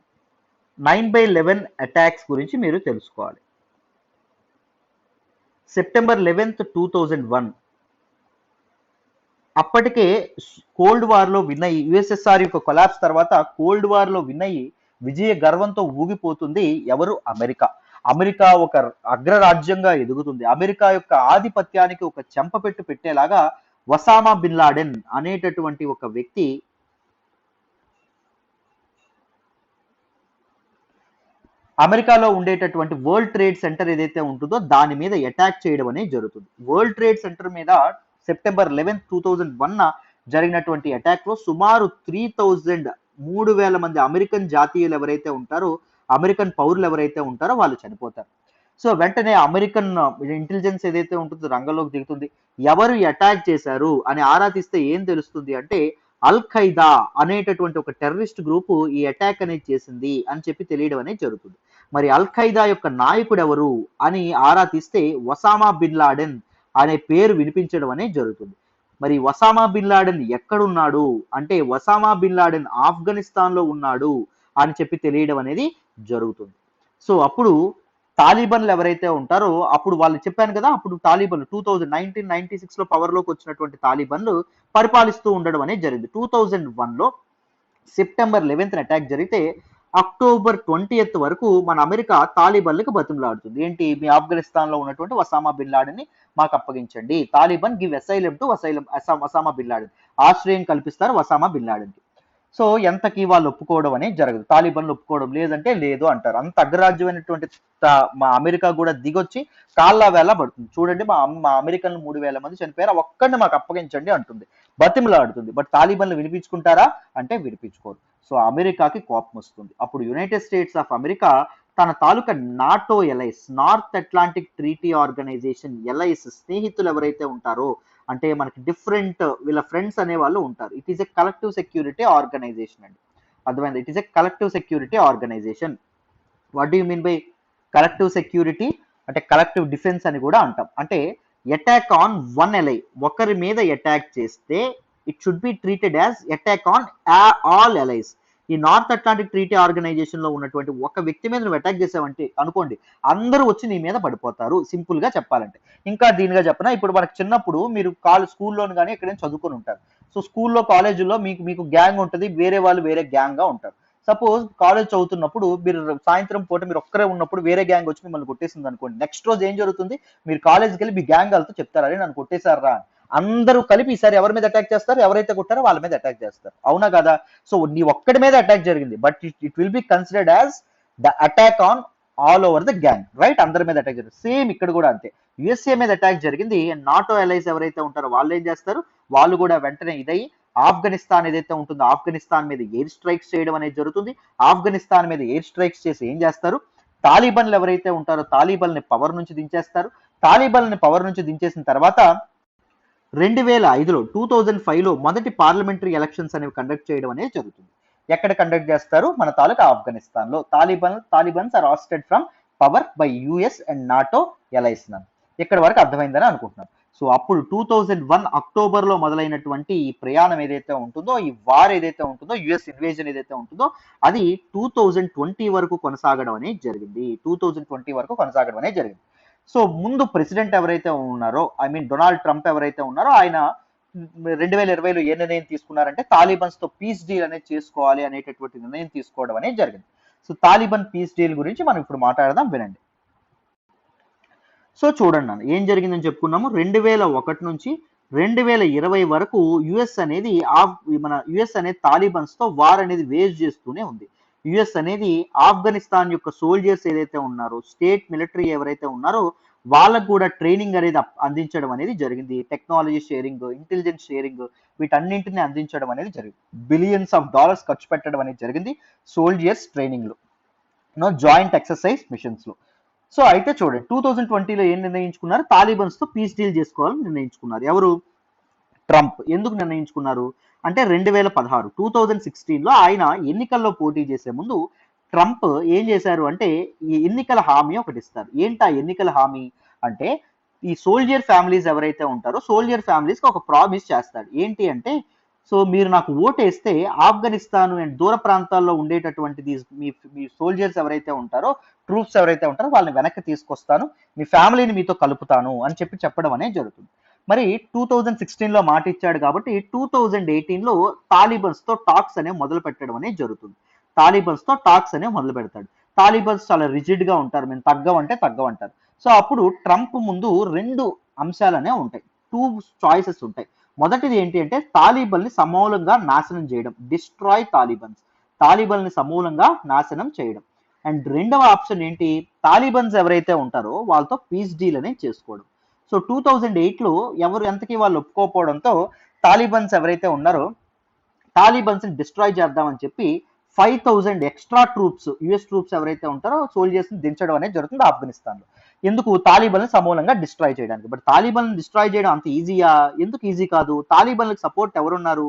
9/11 అటాక్స్ గురించి మీరు తెలుసుకోవాలి. సెప్టెంబర్ 11th 2001 అప్పటికే కోల్డ్ వార్ లో విన్ అయ్యి, యుఎస్ఎస్ఆర్ యొక్క కొలాప్స్ తర్వాత కోల్డ్ వార్ లో విన్ అయ్యి విజయ గర్వంతో ఊగిపోతుంది ఎవరు? అమెరికా. అమెరికా ఒక అగ్రరాజ్యంగా ఎదుగుతుంది. అమెరికా యొక్క ఆధిపత్యానికి ఒక చెంపపెట్టు పెట్టేలాగా ఒసామా బిన్ లాడెన్ అనేటటువంటి ఒక వ్యక్తి అమెరికాలో ఉండేటటువంటి వరల్డ్ ట్రేడ్ సెంటర్ ఏదైతే ఉంటుందో దాని మీద అటాక్ చేయడం అనేది జరుగుతుంది. వరల్డ్ ట్రేడ్ సెంటర్ మీద సెప్టెంబర్ 11th 2001 జరిగినటువంటి అటాక్ లో సుమారు 3,000 మంది అమెరికన్ జాతీయులు ఎవరైతే ఉంటారో, అమెరికన్ పౌరులు ఎవరైతే ఉంటారో వాళ్ళు చనిపోతారు. సో వెంటనే అమెరికన్ ఇంటెలిజెన్స్ ఏదైతే ఉంటుందో రంగంలోకి దిగుతుంది. ఎవరు అటాక్ చేశారు అని ఆరా తీస్తే ఏం తెలుస్తుంది అంటే అల్ ఖైదా అనేటటువంటి ఒక టెర్రరిస్ట్ గ్రూపు ఈ అటాక్ అనేది చేసింది అని చెప్పి తెలియడం అనేది జరుగుతుంది. మరి అల్ ఖైదా యొక్క నాయకుడు ఎవరు అని ఆరా తీస్తే ఒసామా బిన్ లాడెన్ అనే పేరు వినిపించడం అనేది జరుగుతుంది. మరి ఒసామా బిన్ లాడెన్ ఎక్కడున్నాడు అంటే ఒసామా బిన్ లాడెన్ ఆఫ్ఘనిస్తాన్ లో ఉన్నాడు అని చెప్పి తెలియడం అనేది జరుగుతుంది. సో అప్పుడు తాలిబన్లు ఎవరైతే ఉంటారో అప్పుడు వాళ్ళు చెప్పాను కదా, అప్పుడు తాలిబన్లు 1996లో పవర్లోకి వచ్చినటువంటి తాలిబన్లు పరిపాలిస్తూ ఉండడం అనేది జరిగింది. 2001లో సెప్టెంబర్ 11th అటాక్ జరిగితే అక్టోబర్ 20th వరకు మన అమెరికా తాలిబన్లకు బతిమలాడుతుంది. ఏంటి? మీ ఆఫ్ఘనిస్తాన్ లో ఉన్నటువంటి ఒసామా బిన్ లాడెన్ ని మాకు అప్పగించండి. Taliban give asylum to Osama bin Laden, ఆశ్రయం కల్పిస్తారు ఒసామా బిన్ లాడెన్ కి. సో ఎంతకి వాళ్ళు ఒప్పుకోవడం అనేది జరగదు. తాలిబన్లు ఒప్పుకోవడం లేదంటే లేదు అంటారు. అంత అగ్రరాజ్యమైనటువంటి మా అమెరికా కూడా దిగొచ్చి కాళ్ళ వేళ పడుతుంది. చూడండి, మా అమెరికన్లు 3,000 మంది చనిపోయారు, ఒక్కడిని మాకు అప్పగించండి అంటుంది, బతిమలాడుతుంది. బట్ తాలిబన్లు వినిపించుకుంటారా అంటే వినిపించుకోరు. సో అమెరికాకి కోపం వస్తుంది. అప్పుడు యునైటెడ్ స్టేట్స్ ఆఫ్ అమెరికా తన తాలూకా NATO allies, North Atlantic Treaty Organization allies స్నేహితులు ఎవరైతే ఉంటారో, అంటే మనకి డిఫరెంట్ వీళ్ళ ఫ్రెండ్స్ అనే వాళ్ళు ఉంటారు. It is a collective security organisation అండి. అర్థమైంది? It is a collective security organisation. What do you mean by collective security? అంటే కలెక్టివ్ డిఫెన్స్ అని కూడా అంటాం. అంటే అటాక్ ఆన్ వన్ ఎలై, ఒకరి మీద అటాక్ చేస్తే it should be treated as attack on all allies. ఈ నార్త్ అట్లాంటిక్ ట్రీటీ ఆర్గనైజేషన్ లో ఉన్నటువంటి ఒక వ్యక్తి మీద నువ్వు అటాక్ చేసావంటే అనుకోండి, అందరూ వచ్చి నీ మీద పడిపోతారు, సింపుల్ గా చెప్పాలంటే. ఇంకా దీనిగా చెప్పనా, ఇప్పుడు మనకు చిన్నప్పుడు మీరు స్కూల్లోని కానీ ఎక్కడైనా చదువుకొని ఉంటారు. సో స్కూల్లో కాలేజీలో మీకు గ్యాంగ్ ఉంటుంది, వేరే వాళ్ళు వేరే గ్యాంగ్ గా ఉంటారు. సపోజ్ కాలేజ్ చదువుతున్నప్పుడు మీరు సాయంత్రం పూట మీరు ఒక్కరే ఉన్నప్పుడు వేరే గ్యాంగ్ వచ్చి మిమ్మల్ని కొట్టేసింది అనుకోండి, నెక్స్ట్ రోజు ఏం జరుగుతుంది? మీరు కాలేజ్కి వెళ్ళి మీ గ్యాంగ్ వాళ్ళతో చెప్తారు, అరే నన్ను కొట్టేశారా. అందరూ కలిపి ఈసారి ఎవరి మీద అటాక్ చేస్తారు, ఎవరైతే కొట్టారో వాళ్ళ మీద అటాక్ చేస్తారు. అవునా కదా? సో నీ ఒక్కడి మీద అటాక్ జరిగింది, but it will be considered as the attack on all over the gang, right? అందరి మీద అటాక్ జరిగింది. సేమ్ ఇక్కడ కూడా అంతే, యుఎస్ఏ మీద అటాక్ జరిగింది. నాటో అలైస్ ఎవరైతే ఉంటారో వాళ్ళు ఏం చేస్తారు, వాళ్ళు కూడా వెంటనే ఇదై ఆఫ్ఘనిస్తాన్ ఏదైతే ఉంటుందో ఆఫ్ఘనిస్తాన్ మీద ఎయిర్ స్ట్రైక్స్ చేయడం అనేది జరుగుతుంది. ఆఫ్ఘనిస్తాన్ మీద ఎయిర్ స్ట్రైక్స్ చేసి ఏం చేస్తారు, తాలిబన్లు ఎవరైతే ఉంటారో తాలిబన్ని పవర్ నుంచి దించేస్తారు. తాలిబన్ని పవర్ నుంచి దించేసిన తర్వాత 2005లో 2005లో మొదటి పార్లమెంటరీ ఎలక్షన్స్ అనేవి కండక్ట్ చేయడం అనేది జరుగుతుంది. ఎక్కడ కండక్ట్ చేస్తారు, మన తాలూకా ఆఫ్ఘనిస్తాన్ లో. Talibans are ousted from power by US and NATO allies. ఇక్కడ వరకు అర్థమైందని అనుకుంటున్నాను. సో అప్పుడు 2001 అక్టోబర్లో మొదలైనటువంటి ఈ ప్రయాణం ఏదైతే ఉంటుందో, ఈ వార్ ఏదైతే ఉంటుందో, యుఎస్ ఇన్వేజన్ ఏదైతే ఉంటుందో, అది 2020 వరకు కొనసాగడం అనేది జరిగింది. 2020 వరకు కొనసాగడం అనేది జరిగింది. సో ముందు ప్రెసిడెంట్ ఎవరైతే ఉన్నారో, ఐ మీన్ డొనాల్డ్ ట్రంప్ ఎవరైతే ఉన్నారో, ఆయన 2020లో ఏ నిర్ణయం తీసుకున్నారంటే తాలిబన్స్ తో పీస్ డీల్ అనేది చేసుకోవాలి అనేటటువంటి నిర్ణయం తీసుకోవడం అనేది జరిగింది. సో తాలిబన్ పీస్ డీల్ గురించి మనం ఇప్పుడు మాట్లాడదాం, వినండి. సో చూడండి నాన్న, ఏం జరిగిందని చెప్పుకున్నాము. 2001 నుంచి 2020 వరకు యుఎస్ అనేది తాలిబన్స్ తో వార్ అనేది వేజ్ చేస్తూనే ఉంది. యుఎస్ అనేది ఆఫ్ఘనిస్తాన్ యొక్క సోల్జర్స్ ఏదైతే ఉన్నారో, స్టేట్ మిలిటరీ ఎవరైతే ఉన్నారో, వాళ్ళకు కూడా ట్రైనింగ్ అనేది అందించడం అనేది జరిగింది. టెక్నాలజీ షేరింగ్, ఇంటెలిజెన్స్ షేరింగ్, వీటన్నింటిని అందించడం అనేది జరిగింది. బిలియన్స్ ఆఫ్ డాలర్స్ ఖర్చు పెట్టడం అనేది జరిగింది సోల్జర్స్ ట్రైనింగ్ లో, జాయింట్ ఎక్సర్సైజ్ మిషన్స్ లో. సో అయితే చూడండి, 2020లో ఏం నిర్ణయించుకున్నారు, తాలిబన్స్ తో పీస్ డీల్ చేసుకోవాలని నిర్ణయించుకున్నారు. ఎవరు, ట్రంప్. ఎందుకు నిర్ణయించుకున్నారు అంటే 2016 2016లో ఆయన ఎన్నికల్లో పోటీ చేసే ముందు ట్రంప్ ఏం చేశారు అంటే ఈ ఎన్నికల హామీ ఒకటి ఇస్తారు. ఏంటి ఆ ఎన్నికల హామీ అంటే, ఈ సోల్జర్ ఫ్యామిలీస్ ఎవరైతే ఉంటారో సోల్జర్ ఫ్యామిలీస్కి ఒక ప్రామిస్ చేస్తాడు. ఏంటి అంటే, సో మీరు నాకు ఓటేస్తే ఆఫ్ఘనిస్తాన్ అండ్ దూర ప్రాంతాల్లో ఉండేటటువంటిది మీ సోల్జర్స్ ఎవరైతే ఉంటారో, ట్రూప్స్ ఎవరైతే ఉంటారో వాళ్ళని వెనక్కి తీసుకొస్తాను, మీ ఫ్యామిలీని మీతో కలుపుతాను అని చెప్పడం అనేది జరుగుతుంది. మరి 2016లో మాట ఇచ్చాడు కాబట్టి 2018లో తాలిబన్స్ తో టాక్స్ అనేవి మొదలు పెట్టడం అనేది జరుగుతుంది. తాలిబన్స్ తో టాక్స్ అనేవి మొదలు పెడతాడు. తాలిబన్స్ చాలా రిజిడ్ గా ఉంటారు, మేము తగ్గవంటే తగ్గవంటారు. సో అప్పుడు ట్రంప్ ముందు 2 అంశాలనే ఉంటాయి, 2 చాయిసెస్ ఉంటాయి. మొదటిది ఏంటి అంటే తాలిబన్ ని సమూలంగా నాశనం చేయడం, డిస్ట్రాయ్ తాలిబన్స్, తాలిబన్ ని సమూలంగా నాశనం చేయడం. అండ్ రెండవ ఆప్షన్ ఏంటి, తాలిబన్స్ ఎవరైతే ఉంటారో వాళ్ళతో పీస్ డీల్ అనేది చేసుకోవడం. సో 2008లో ఎవరు ఎంతకీ వాళ్ళు ఒప్పుకోకపోవడంతో తాలిబన్స్ ఎవరైతే ఉన్నారో తాలిబన్స్ ని డిస్ట్రాయ్ చేద్దామని చెప్పి 5000 ఎక్స్ట్రా ట్రూప్స్, యుఎస్ ట్రూప్స్ ఎవరైతే ఉంటారో సోల్జర్స్ ని దించడం అనేది జరుగుతుంది ఆఫ్ఘనిస్తాన్ లో. ఎందుకు, తాలిబన్ సమూలంగా డిస్ట్రాయ్ చేయడానికి. బట్ తాలిబన్ డిస్ట్రాయ్ చేయడం అంత ఈజీయా, ఎందుకు ఈజీ కాదు, తాలిబన్లకు సపోర్ట్ ఎవరున్నారు,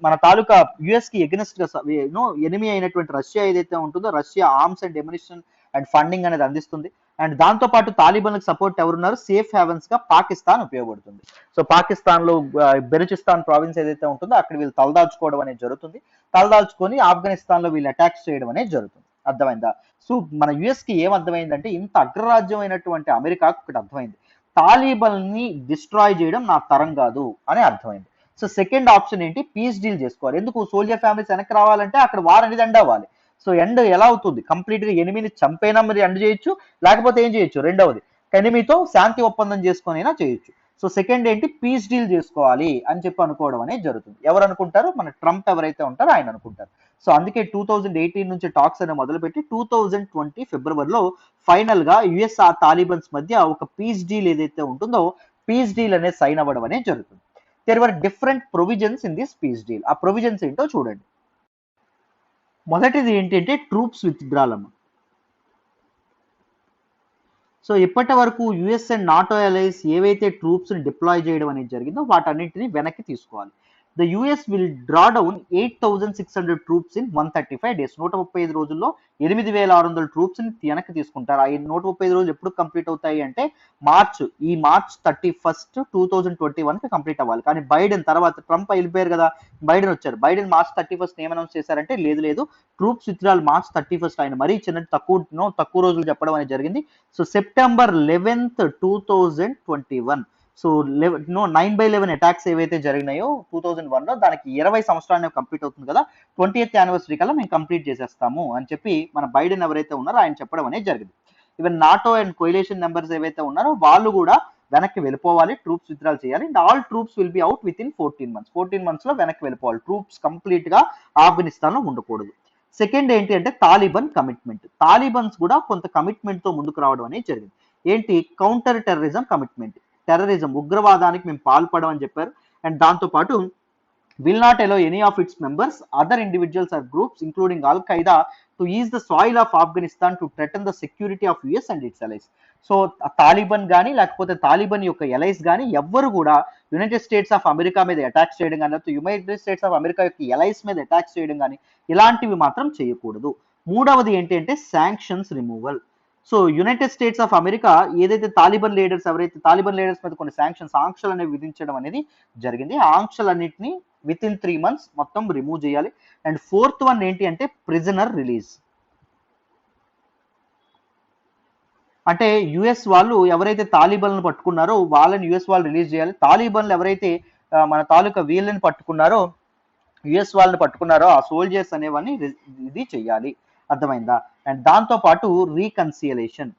మన తాలూకా యుఎస్ కి ఎగనెస్ట్ గా ఎనిమి అయినటువంటి రష్యా ఏదైతే ఉంటుందో, Russia arms and ammunition and funding అనేది అందిస్తుంది. అండ్ దాంతో పాటు తాలిబన్లకు సపోర్ట్ ఎవరున్నారు, సేఫ్ హెవెన్స్ గా పాకిస్తాన్ ఉపయోగపడుతుంది. సో పాకిస్తాన్ లో బెలూచిస్తాన్ ప్రావిన్స్ ఏదైతే ఉంటుందో అక్కడ వీళ్ళు తలదాల్చుకోవడం అనేది జరుగుతుంది. తలదాల్చుకొని ఆఫ్ఘనిస్తాన్ లో వీళ్ళు అటాక్స్ చేయడం అనేది జరుగుతుంది. అర్థమైందా? సో మన యుఎస్ కి ఏం అర్థమైందంటే, ఇంత అగ్రరాజ్యం అయినటువంటి అమెరికాకు ఒకటి అర్థమైంది, తాలిబన్ ని డిస్ట్రాయ్ చేయడం నా తరం కాదు అని అర్థమైంది. సో సెకండ్ ఆప్షన్ ఏంటి, పీస్ డీల్ చేసుకోవాలి. ఎందుకు, సోల్జర్ ఫ్యామిలీస్ వెనక్కి రావాలంటే అక్కడ వార్ అనేది ఎండ్ అవ్వాలి. సో ఎండ్ ఎలా అవుతుంది, కంప్లీట్ గా ఎనిమిని చంపైనా మీరు ఎండ్ చేయొచ్చు, లేకపోతే ఏం చేయొచ్చు, రెండవది ఎనిమితో శాంతి ఒప్పందం చేసుకొనైనా చేయొచ్చు. సో సెకండ్ ఏంటి, పీస్ డీల్ చేసుకోవాలి అని చెప్పి అనుకోవడం అనేది జరుగుతుంది. ఎవరు అనుకుంటారు, మన ట్రంప్ ఎవరైతే ఉంటారో ఆయన అనుకుంటారు. సో అందుకే 2018 నుంచి టాక్స్ అనేవి మొదలుపెట్టి 2020 ఫిబ్రవరిలో ఫైనల్ గా యుఎస్ తాలిబన్స్ మధ్య ఒక పీస్ డీల్ ఏదైతే ఉంటుందో పీస్ డీల్ అనేది సైన్ అవ్వడం అనేది జరుగుతుంది. There were different provisions in this peace deal. ఆ ప్రొవిజన్స్ ఏంటో చూడండి. మొదటిది ఏంటంటే ట్రూప్స్ విత్డ్రాల్ అమ్మ. సో ఇప్పటి వరకు యుఎస్ అండ్ నాటో అలైస్ ఏవైతే ట్రూప్స్ ని డిప్లాయ్ చేయడం అనేది జరిగిందో వాటన్నింటినీ వెనక్కి తీసుకోవాలి. The US will draw down 8600 troops in 135 days. 135 రోజుల్లో 8600 ట్రూప్స్ ని వెనక్కి తీసుకుంటారు. ఆ 135 రోజులు ఎప్పుడు కంప్లీట్ అవుతాయి అంటే మార్చ్ 31, 2021 కి కంప్లీట్ అవ్వాలి. కానీ బైడెన్ తర్వాత, ట్రంప్ వెళ్ళిపోయారు కదా, బైడెన్ వచ్చారు. బైడెన్ మార్చ్ 31 ఏం అనౌన్స్ చేశారంటే, లేదు ట్రూప్స్ విత్డ్రాల్ మార్చ్ 31 ఆయన మరీ చిన్న తక్కువ రోజులు చెప్పడం అనేది జరిగింది. So September 11, 2021. సో 9/11 అటాక్స్ ఏవైతే జరిగినాయో 2001లో, దానికి 20 సంవత్సరాలు కంప్లీట్ అవుతుంది కదా, 20th యానివర్సరీ కల్లా మేము కంప్లీట్ చేసేస్తాము అని చెప్పి మన బైడెన్ ఎవరైతే ఉన్నారో ఆయన చెప్పడం అనేది జరిగింది. Even NATO and coalition members ఏవైతే ఉన్నారో వాళ్ళు కూడా వెనక్కి వెళ్ళిపోవాలి, ట్రూప్స్ విత్డ్రాల్ చేయాలి. And all troops will be out with in 14 months లో వెనక్కి వెళ్ళిపోవాలి. ట్రూప్స్ కంప్లీట్ గా ఆఫ్ఘనిస్తాన్ లో ఉండకూడదు. సెకండ్ ఏంటి అంటే తాలిబాన్ కమిట్మెంట్. తాలిబన్స్ కూడా కొంత కమిట్మెంట్ తో ముందుకు రావడం అనేది జరిగింది. ఏంటి? Counter terrorism commitment. టెర్రరిజం, ఉగ్రవాదానికి మేము పాల్పడమని చెప్పారు. అండ్ దాంతో పాటు will not allow any of its members, other individuals or groups, including Al Qaeda, to use the soil of Afghanistan to threaten the security of US and its allies. So Taliban కానీ లేకపోతే Taliban యొక్క allies కానీ ఎవ్వరు కూడా United States of America మీద attack చేయడం కానీ, లేకపోతే యునైటెడ్ స్టేట్స్ ఆఫ్ అమెరికా యొక్క ఎలైస్ మీద అటాక్ చేయడం కానీ ఇలాంటివి మాత్రం చేయకూడదు. మూడవది ఏంటి అంటే sanctions removal. So United States of America ఏదైతే తాలిబాన్ లీడర్స్ మీద కొన్ని ఆంక్షలు అనేవి విధించడం అనేది జరిగింది. ఆ ఆంక్షలన్నింటినీ విత్ ఇన్ 3 months మొత్తం రిమూవ్ చేయాలి. అండ్ ఫోర్త్ వన్ ఏంటి అంటే ప్రిజనర్ రిలీజ్. అంటే యుఎస్ వాళ్ళు ఎవరైతే తాలిబాన్లు పట్టుకున్నారో వాళ్ళని యుఎస్ వాళ్ళు రిలీజ్ చేయాలి. తాలిబాన్లు ఎవరైతే మన తాలూకా వీళ్ళని పట్టుకున్నారో, యుఎస్ వాళ్ళని పట్టుకున్నారో ఆ సోల్జర్స్ అనేవన్నీ ఇది చెయ్యాలి. అర్థమైందా? అండ్ దాంతో పాటు రీకన్సియలేషన్.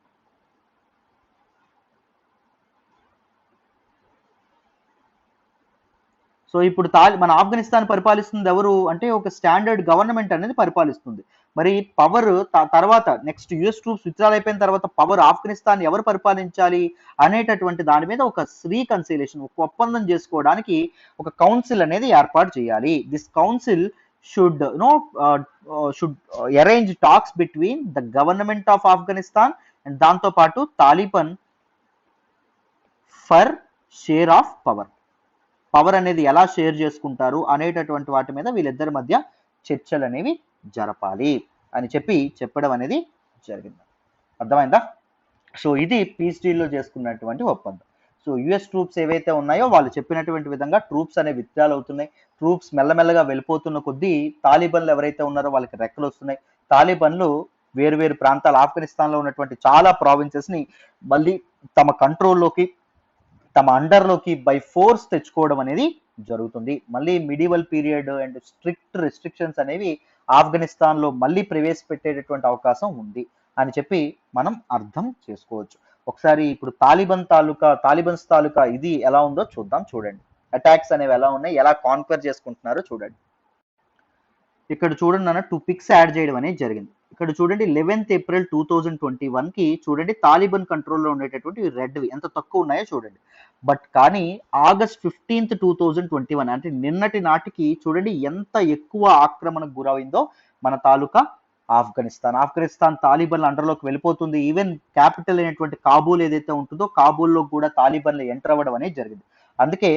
సో ఇప్పుడు మన ఆఫ్ఘనిస్తాన్ పరిపాలిస్తుంది ఎవరు అంటే ఒక స్టాండర్డ్ గవర్నమెంట్ అనేది పరిపాలిస్తుంది. మరి పవర్ తర్వాత నెక్స్ట్ యుఎస్ ట్రూప్స్ విత్డ్రాల్ అయిపోయిన తర్వాత పవర్ ఆఫ్ఘనిస్తాన్ ఎవరు పరిపాలించాలి అనేటటువంటి దాని మీద ఒక రీకన్సిలేషన్, ఒక ఒప్పందం చేసుకోవడానికి ఒక కౌన్సిల్ అనేది ఏర్పాటు చేయాలి. This council should arrange talks between the government of Afghanistan and దాంతో పాటు Taliban for share of power అనేది ఎలా షేర్ చేసుకుంటారు అనేటటువంటి వాటి మీద వీళ్ళిద్దరి మధ్య చర్చలు అనేవి జరపాలి అని చెప్పడం అనేది జరిగింది. అర్థమైందా? సో ఇది పీస్ డీల్లో చేసుకున్నటువంటి ఒప్పందం. సో యుఎస్ ట్రూప్స్ ఏవైతే ఉన్నాయో వాళ్ళు చెప్పినటువంటి విధంగా ట్రూప్స్ అనేవి విత్డ్రాల్ అవుతున్నాయి. ట్రూప్స్ మెల్లమెల్లగా వెళ్ళిపోతున్న కొద్దీ తాలిబాన్లు ఎవరైతే ఉన్నారో వాళ్ళకి రెక్కలు వస్తున్నాయి. తాలిబాన్లు వేరు ప్రాంతాలు ఆఫ్ఘనిస్తాన్లో ఉన్నటువంటి చాలా ప్రావిన్సెస్ ని మళ్ళీ తమ కంట్రోల్లోకి, తమ అండర్లోకి బై ఫోర్స్ తెచ్చుకోవడం అనేది జరుగుతుంది. మళ్ళీ medieval period and strict restrictions అనేవి ఆఫ్ఘనిస్తాన్లో మళ్ళీ ప్రవేశపెట్టేటటువంటి అవకాశం ఉంది అని మనం అర్థం చేసుకోవచ్చు. ఒకసారి ఇప్పుడు తాలిబన్స్ తాలూకా ఇది ఎలా ఉందో చూడండి. అటాక్స్ అనేవి ఎలా ఉన్నాయి, ఎలా కాన్క్వర్ చేసుకుంటున్నారో చూడండి. ఇక్కడ చూడండి అన్న 2 పిక్స్ యాడ్ చేయడం అనేది జరిగింది. ఇక్కడ చూడండి 11th April 2021 కి చూడండి తాలిబాన్ కంట్రోల్లో ఉండేటటువంటి రెడ్వి ఎంత తక్కువ ఉన్నాయో చూడండి. బట్ కానీ August 15th 2021 అంటే నిన్నటి నాటికి చూడండి ఎంత ఎక్కువ ఆక్రమణకు గురైందో మన తాలూకా ఆఫ్ఘనిస్తాన్ తాలిబాన్ల అండర్లోకి వెళ్ళిపోతుంది. ఈవెన్ క్యాపిటల్ అయినటువంటి కాబూల్ ఏదైతే ఉంటుందో కాబూల్లో కూడా తాలిబాన్లు ఎంటర్ అవ్వడం అనేది జరిగింది. అందుకే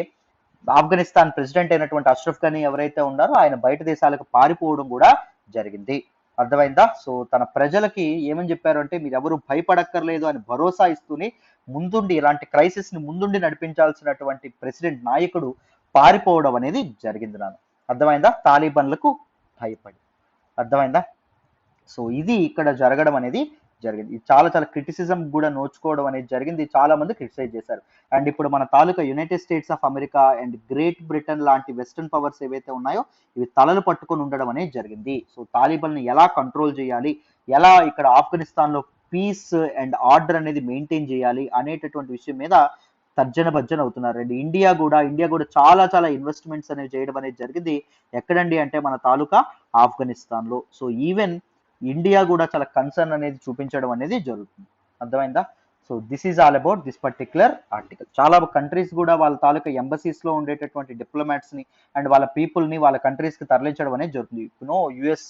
ఆఫ్ఘనిస్తాన్ ప్రెసిడెంట్ అయినటువంటి అష్రఫ్ ఘనీ ఎవరైతే ఉన్నారో ఆయన బయట దేశాలకు పారిపోవడం కూడా జరిగింది. అర్థమైందా? సో తన ప్రజలకి ఏమని చెప్పారు అంటే మీరు ఎవరు భయపడక్కర్లేదు అని భరోసా ఇస్తూనే ముందుండి ఇలాంటి క్రైసిస్ ని ముందుండి నడిపించాల్సినటువంటి ప్రెసిడెంట్ నాయకుడు పారిపోవడం అనేది జరిగింది. అర్థమైందా? తాలిబాన్లకు భయపడి. అర్థమైందా? సో ఇది ఇక్కడ జరగడం అనేది జరిగింది. చాలా క్రిటిసిజం కూడా నోచుకోవడం అనేది జరిగింది. చాలా మంది క్రిటిసైజ్ చేశారు. అండ్ ఇప్పుడు మన తాలూకా United States of America and Great Britain లాంటి వెస్టర్న్ పవర్స్ ఏవైతే ఉన్నాయో ఇవి తలలు పట్టుకొని ఉండడం అనేది జరిగింది. సో తాలిబాన్ ని ఎలా కంట్రోల్ చేయాలి, ఎలా ఇక్కడ ఆఫ్ఘనిస్తాన్ లో పీస్ అండ్ ఆర్డర్ అనేది మెయింటైన్ చేయాలి అనేటటువంటి విషయం మీద తర్జన భర్జన అవుతున్నారు. అండ్ ఇండియా కూడా చాలా ఇన్వెస్ట్మెంట్స్ అనేవి చేయడం అనేది జరిగింది. ఎక్కడండి అంటే మన తాలూకా ఆఫ్ఘనిస్తాన్ లో. సో ఈవెన్ ఇండియా కూడా చాలా కన్సర్న్ అనేది చూపించడం అనేది జరుగుతుంది. అర్థమైందా? So this is all about this particular article. చాలా కంట్రీస్ కూడా వాళ్ళ తాలూకా ఎంబసీస్ లో ఉండేటటువంటి డిప్లొమాట్స్ ని అండ్ వాళ్ళ పీపుల్ ని వాళ్ళ కంట్రీస్ కి తరలించడం అనేది జరుగుతుంది. యుఎస్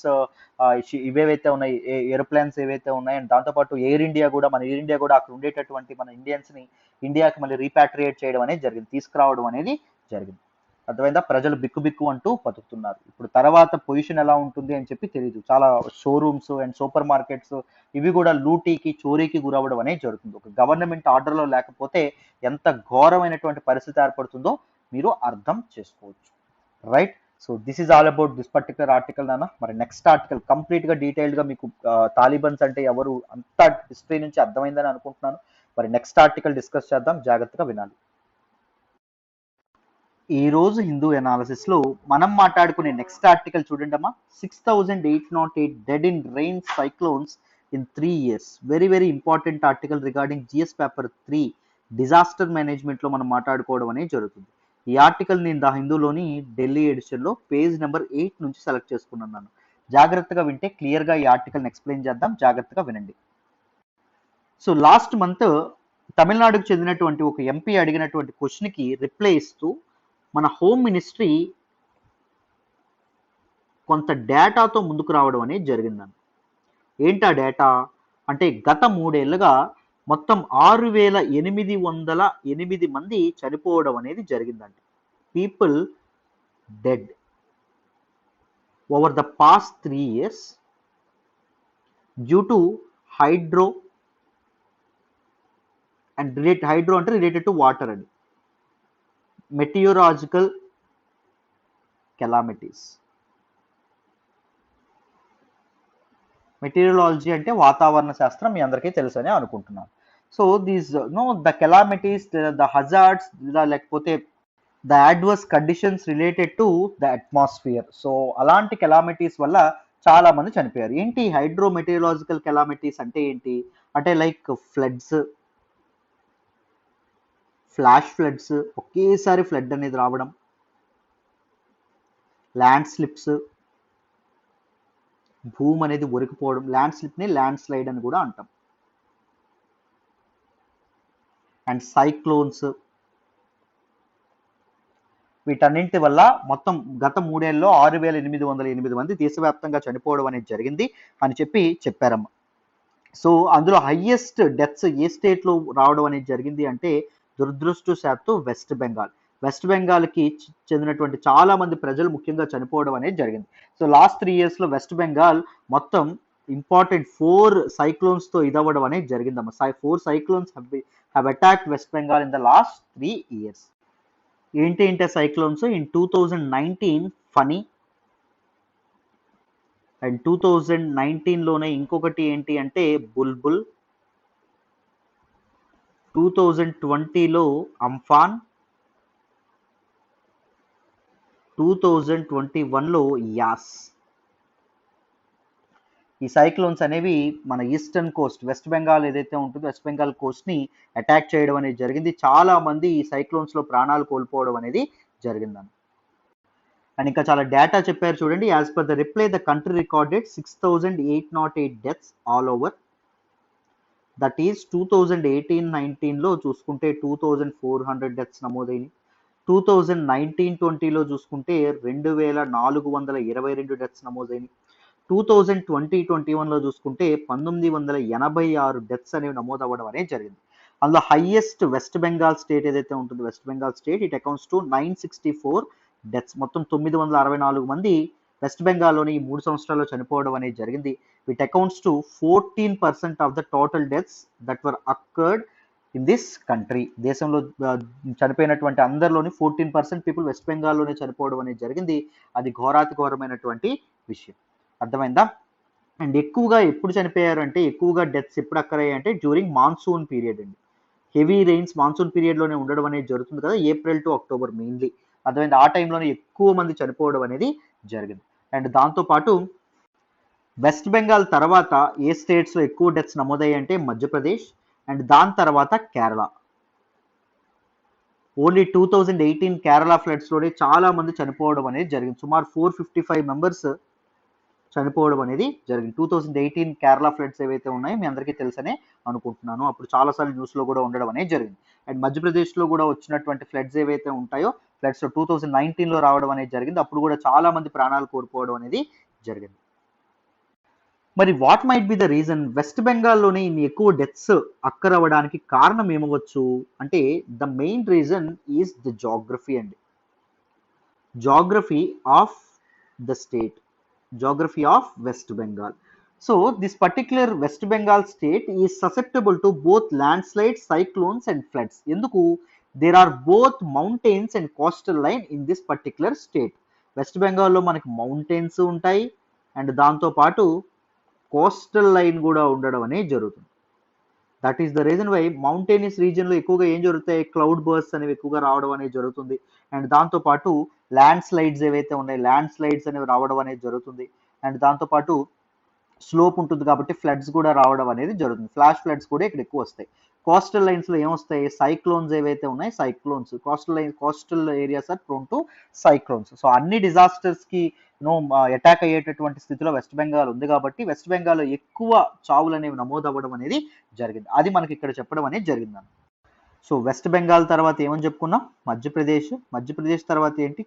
ఇవేవైతే ఉన్నాయి ఏరోప్లేన్స్ ఏవైతే ఉన్నాయి అండ్ దాంతోపాటు ఎయిర్ ఇండియా కూడా అక్కడ ఉండేటటువంటి మన ఇండియన్స్ ని ఇండియాకి మళ్ళీ రీపాట్రియేట్ చేయడం అనేది జరిగింది, తీసుకురావడం అనేది జరిగింది. అర్థమైందా? ప్రజలు బిక్కు అంటూ బతుకుతున్నారు. ఇప్పుడు తర్వాత పొజిషన్ ఎలా ఉంటుంది అని తెలియదు. చాలా షోరూమ్స్ అండ్ సూపర్ మార్కెట్స్ ఇవి కూడా లూటీకి చోరీకి గురవ్వడం అనేది జరుగుతుంది. ఒక గవర్నమెంట్ ఆర్డర్లో లేకపోతే ఎంత ఘోరమైనటువంటి పరిస్థితి ఏర్పడుతుందో మీరు అర్థం చేసుకోవచ్చు. Right? So this is all about this particular article నాన్న. మరి నెక్స్ట్ ఆర్టికల్ కంప్లీట్ గా డీటెయిల్డ్ గా మీకు తాలిబన్స్ అంటే ఎవరు అంత హిస్టరీ నుంచి అర్థమైందని అనుకుంటున్నాను. మరి నెక్స్ట్ ఆర్టికల్ డిస్కస్ చేద్దాం, జాగ్రత్తగా వినాలి. ఈ రోజు హిందూ ఎనాలిసిస్ లో మనం మాట్లాడుకునే నెక్స్ట్ ఆర్టికల్ చూడండి అమ్మా. 6808 dead in rain cyclones in 3 years. Very important article regarding GS paper 3 disaster మేనేజ్మెంట్లో మనం మాట్లాడుకోవడం అనేది జరుగుతుంది. ఈ ఆర్టికల్ నేను ద హిందూలోని ఢిల్లీ ఎడిషన్లో పేజ్ నెంబర్ 8 నుంచి సెలెక్ట్ చేసుకున్నాను. జాగ్రత్తగా వింటే క్లియర్గా ఈ ఆర్టికల్ని ఎక్స్ప్లెయిన్ చేద్దాం, జాగ్రత్తగా వినండి. సో లాస్ట్ మంత్ తమిళనాడుకు చెందినటువంటి ఒక ఎంపీ అడిగినటువంటి క్వశ్చన్కి రిప్లై ఇస్తూ మన హోమ్ మినిస్ట్రీ కొంత డేటాతో ముందుకు రావడం అనేది జరిగిందండి. ఏంటా డేటా అంటే గత 3 ఏళ్ళుగా మొత్తం 6,808 మంది చనిపోవడం అనేది జరిగిందంట. People dead over the past 3 years due to hydro and hydro అంటే రిలేటెడ్ టు వాటర్ అండి, మెటియోరాజికల్ కెలామిటీస్. మెటీరియలాలజీ అంటే వాతావరణ శాస్త్రం, మీ అందరికీ తెలుసు అని అనుకుంటున్నాను. So these the calamities, the hazards, లేకపోతే the adverse conditions related to the atmosphere. So అలాంటి కెలామిటీస్ వల్ల చాలా మంది చనిపోయారు. ఏంటి హైడ్రో మెటీరియలాజికల్ కెలామిటీస్ అంటే ఏంటి అంటే లైక్ ఫ్లడ్స్, ఫ్లాష్ ఫ్లడ్స్, ఒకేసారి ఫ్లడ్ అనేది రావడం, ల్యాండ్ స్లిప్స్, భూమి అనేది ఒరికిపోవడం, ల్యాండ్ స్లిప్ని ల్యాండ్ స్లైడ్ అని కూడా అంటాం, అండ్ సైక్లోన్స్. వీటన్నింటి వల్ల మొత్తం గత 3 ఏళ్ళలో 6,808 మంది దేశవ్యాప్తంగా చనిపోవడం అనేది జరిగింది అని చెప్పారమ్మ. సో అందులో హయ్యెస్ట్ డెత్స్ ఏ స్టేట్లో రావడం అనేది జరిగింది అంటే దురదృష్టవశాత్తు వెస్ట్ బెంగాల్. వెస్ట్ బెంగాల్కి చెందినటువంటి చాలా మంది ప్రజలు ముఖ్యంగా చనిపోవడం అనేది జరిగింది. సో లాస్ట్ 3 yearsలో వెస్ట్ బెంగాల్ మొత్తం ఇంపార్టెంట్ 4 సైక్లోన్స్తో ఇదవ్వడం అనేది జరిగిందమ్మా. 4 cyclones have attacked West Bengal in the last 3 years. ఏంటి సైక్లోన్స్? ఇన్ 2019 ఫనీ, అండ్ 2019లోనే ఇంకొకటి ఏంటి అంటే బుల్బుల్, 2020లో అంఫాన్, 2021లో యాస్. ఈ సైక్లోన్స్ అనేవి మన ఈస్టర్న్ కోస్ట్, వెస్ట్ బెంగాల్ ఏదైతే ఉంటుందో వెస్ట్ బెంగాల్ కోస్ట్ని అటాక్ చేయడం అనేది జరిగింది. చాలా మంది ఈ సైక్లోన్స్లో ప్రాణాలు కోల్పోవడం అనేది జరిగిందని. అండ్ ఇంకా చాలా డేటా చెప్పారు చూడండి. As per the reply the country recorded 6,808 deaths all over. That is 2018-19లో చూసుకుంటే 2,400 డెత్స్ నమోదైనవి. 2019-20లో చూసుకుంటే 2,422 డెత్స్ నమోదైనవి. 2020-21లో చూసుకుంటే 1,986 డెత్స్ అనేవి నమోదవ్వడం అనేది జరిగింది. అందులో హైయెస్ట్ వెస్ట్ బెంగాల్ స్టేట్ ఏదైతే ఉంటుందో west Bengal state, it accounts to 964 deaths. మొత్తం 964 మంది వెస్ట్ బెంగాల్లోని ఈ 3 సంవత్సరాల్లో చనిపోవడం అనేది జరిగింది. Which accounts to 14% of the total deaths that were occurred in this country. దేశంలో చనిపోయినటువంటి అందరిలోని 14% పీపుల్ వెస్ట్ బెంగాల్లోనే చనిపోవడం అనేది జరిగింది. అది ఘోరాతి ఘోరమైనటువంటి విషయం. అర్థమైందా? అండ్ ఎక్కువగా ఎప్పుడు చనిపోయారు అంటే ఎక్కువగా డెత్స్ ఎప్పుడు అక్కరయ్యాయి అంటే డ్యూరింగ్ మాన్సూన్ పీరియడ్ అండి. హెవీ రెయిన్స్ మాన్సూన్ పీరియడ్లోనే ఉండడం అనేది జరుగుతుంది కదా, ఏప్రిల్ టు అక్టోబర్ మెయిన్లీ. అర్థమైంది, ఆ టైంలోనే ఎక్కువ మంది చనిపోవడం అనేది జరిగింది. అండ్ దాంతోపాటు వెస్ట్ బెంగాల్ తర్వాత ఏ స్టేట్స్లో ఎక్కువ డెత్స్ నమోదయ్యాయి అంటే మధ్యప్రదేశ్, అండ్ దాని తర్వాత కేరళ. ఓన్లీ 2018 కేరళ ఫ్లడ్స్లోనే చాలా మంది చనిపోవడం అనేది జరిగింది. సుమారు 455 మెంబర్స్ చనిపోవడం అనేది జరిగింది. 2018 కేరళ ఫ్లడ్స్ ఏవైతే ఉన్నాయో మీ అందరికీ తెలుసనే అనుకుంటున్నాను. అప్పుడు చాలాసార్లు న్యూస్లో కూడా ఉండడం అనేది జరిగింది. అండ్ మధ్యప్రదేశ్లో కూడా వచ్చినటువంటి ఫ్లడ్స్ ఏవైతే ఉంటాయో ఫ్లడ్స్ 2019లో రావడం అనేది జరిగింది. అప్పుడు కూడా చాలా మంది ప్రాణాలు కోల్పోవడం అనేది జరిగింది. మరి what might be the reason? West బెంగాల్లోనే ఇన్ని ఎక్కువ డెత్స్ అక్కర్ అవ్వడానికి కారణం ఏమవచ్చు అంటే the main reason is the geography అండి. Geography of the state, geography of West Bengal. So this particular West Bengal state is susceptible to both landslides, cyclones and floods. ఎందుకు? There are both mountains and coastal line in this particular state. West బెంగాల్లో మనకి mountains ఉంటాయి and దాంతోపాటు coastal line కూడా ఉండడం అనేది జరుగుతుంది. That is the reason why mountainous రీజియన్లో ఎక్కువగా ఏం జరుగుతాయి, క్లౌడ్ బర్స్ట్ అనేవి ఎక్కువగా రావడం అనేది జరుగుతుంది. అండ్ దాంతోపాటు ల్యాండ్ స్లైడ్స్ ఏవైతే ఉన్నాయి ల్యాండ్ స్లైడ్స్ అనేవి రావడం అనేది జరుగుతుంది. అండ్ దాంతోపాటు స్లోప్ ఉంటుంది కాబట్టి ఫ్లడ్స్ కూడా రావడం అనేది జరుగుతుంది. ఫ్లాష్ ఫ్లడ్స్ కూడా ఇక్కడ ఎక్కువ వస్తాయి. కోస్టల్ లైన్స్లో ఏమొస్తాయి, సైక్లోన్స్ ఏవైతే ఉన్నాయి, cyclones coastal areas are prone to cyclones. So అన్ని డిజాస్టర్స్కి అటాక్ అయ్యేటటువంటి స్థితిలో వెస్ట్ బెంగాల్ ఉంది కాబట్టి వెస్ట్ బెంగాల్లో ఎక్కువ చావులు అనేవి నమోదు అవ్వడం అనేది జరిగింది. అది మనకి ఇక్కడ చెప్పడం అనేది జరిగింది. సో వెస్ట్ బెంగాల్ తర్వాత ఏమని చెప్పుకున్నాం, మధ్యప్రదేశ్ తర్వాత ఏంటి,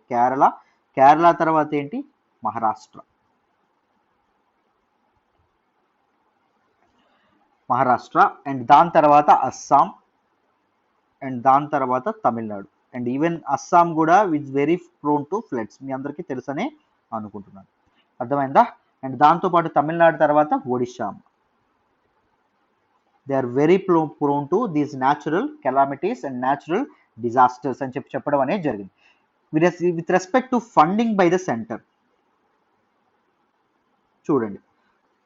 కేరళ తర్వాత ఏంటి, మహారాష్ట్ర అండ్ దాని తర్వాత అస్సాం అండ్ దాని తర్వాత తమిళనాడు. అండ్ ఈవెన్ అస్సాం కూడా was very prone to floods, మీ అందరికీ తెలుసనే అనుకుంటున్నాను. అర్థమైందా? అండ్ దాంతోపాటు తమిళనాడు తర్వాత Odisha. They are very prone to these natural calamities and natural disasters అని చెప్పడం అనేది జరిగింది. With respect to funding by the centre, చూడండి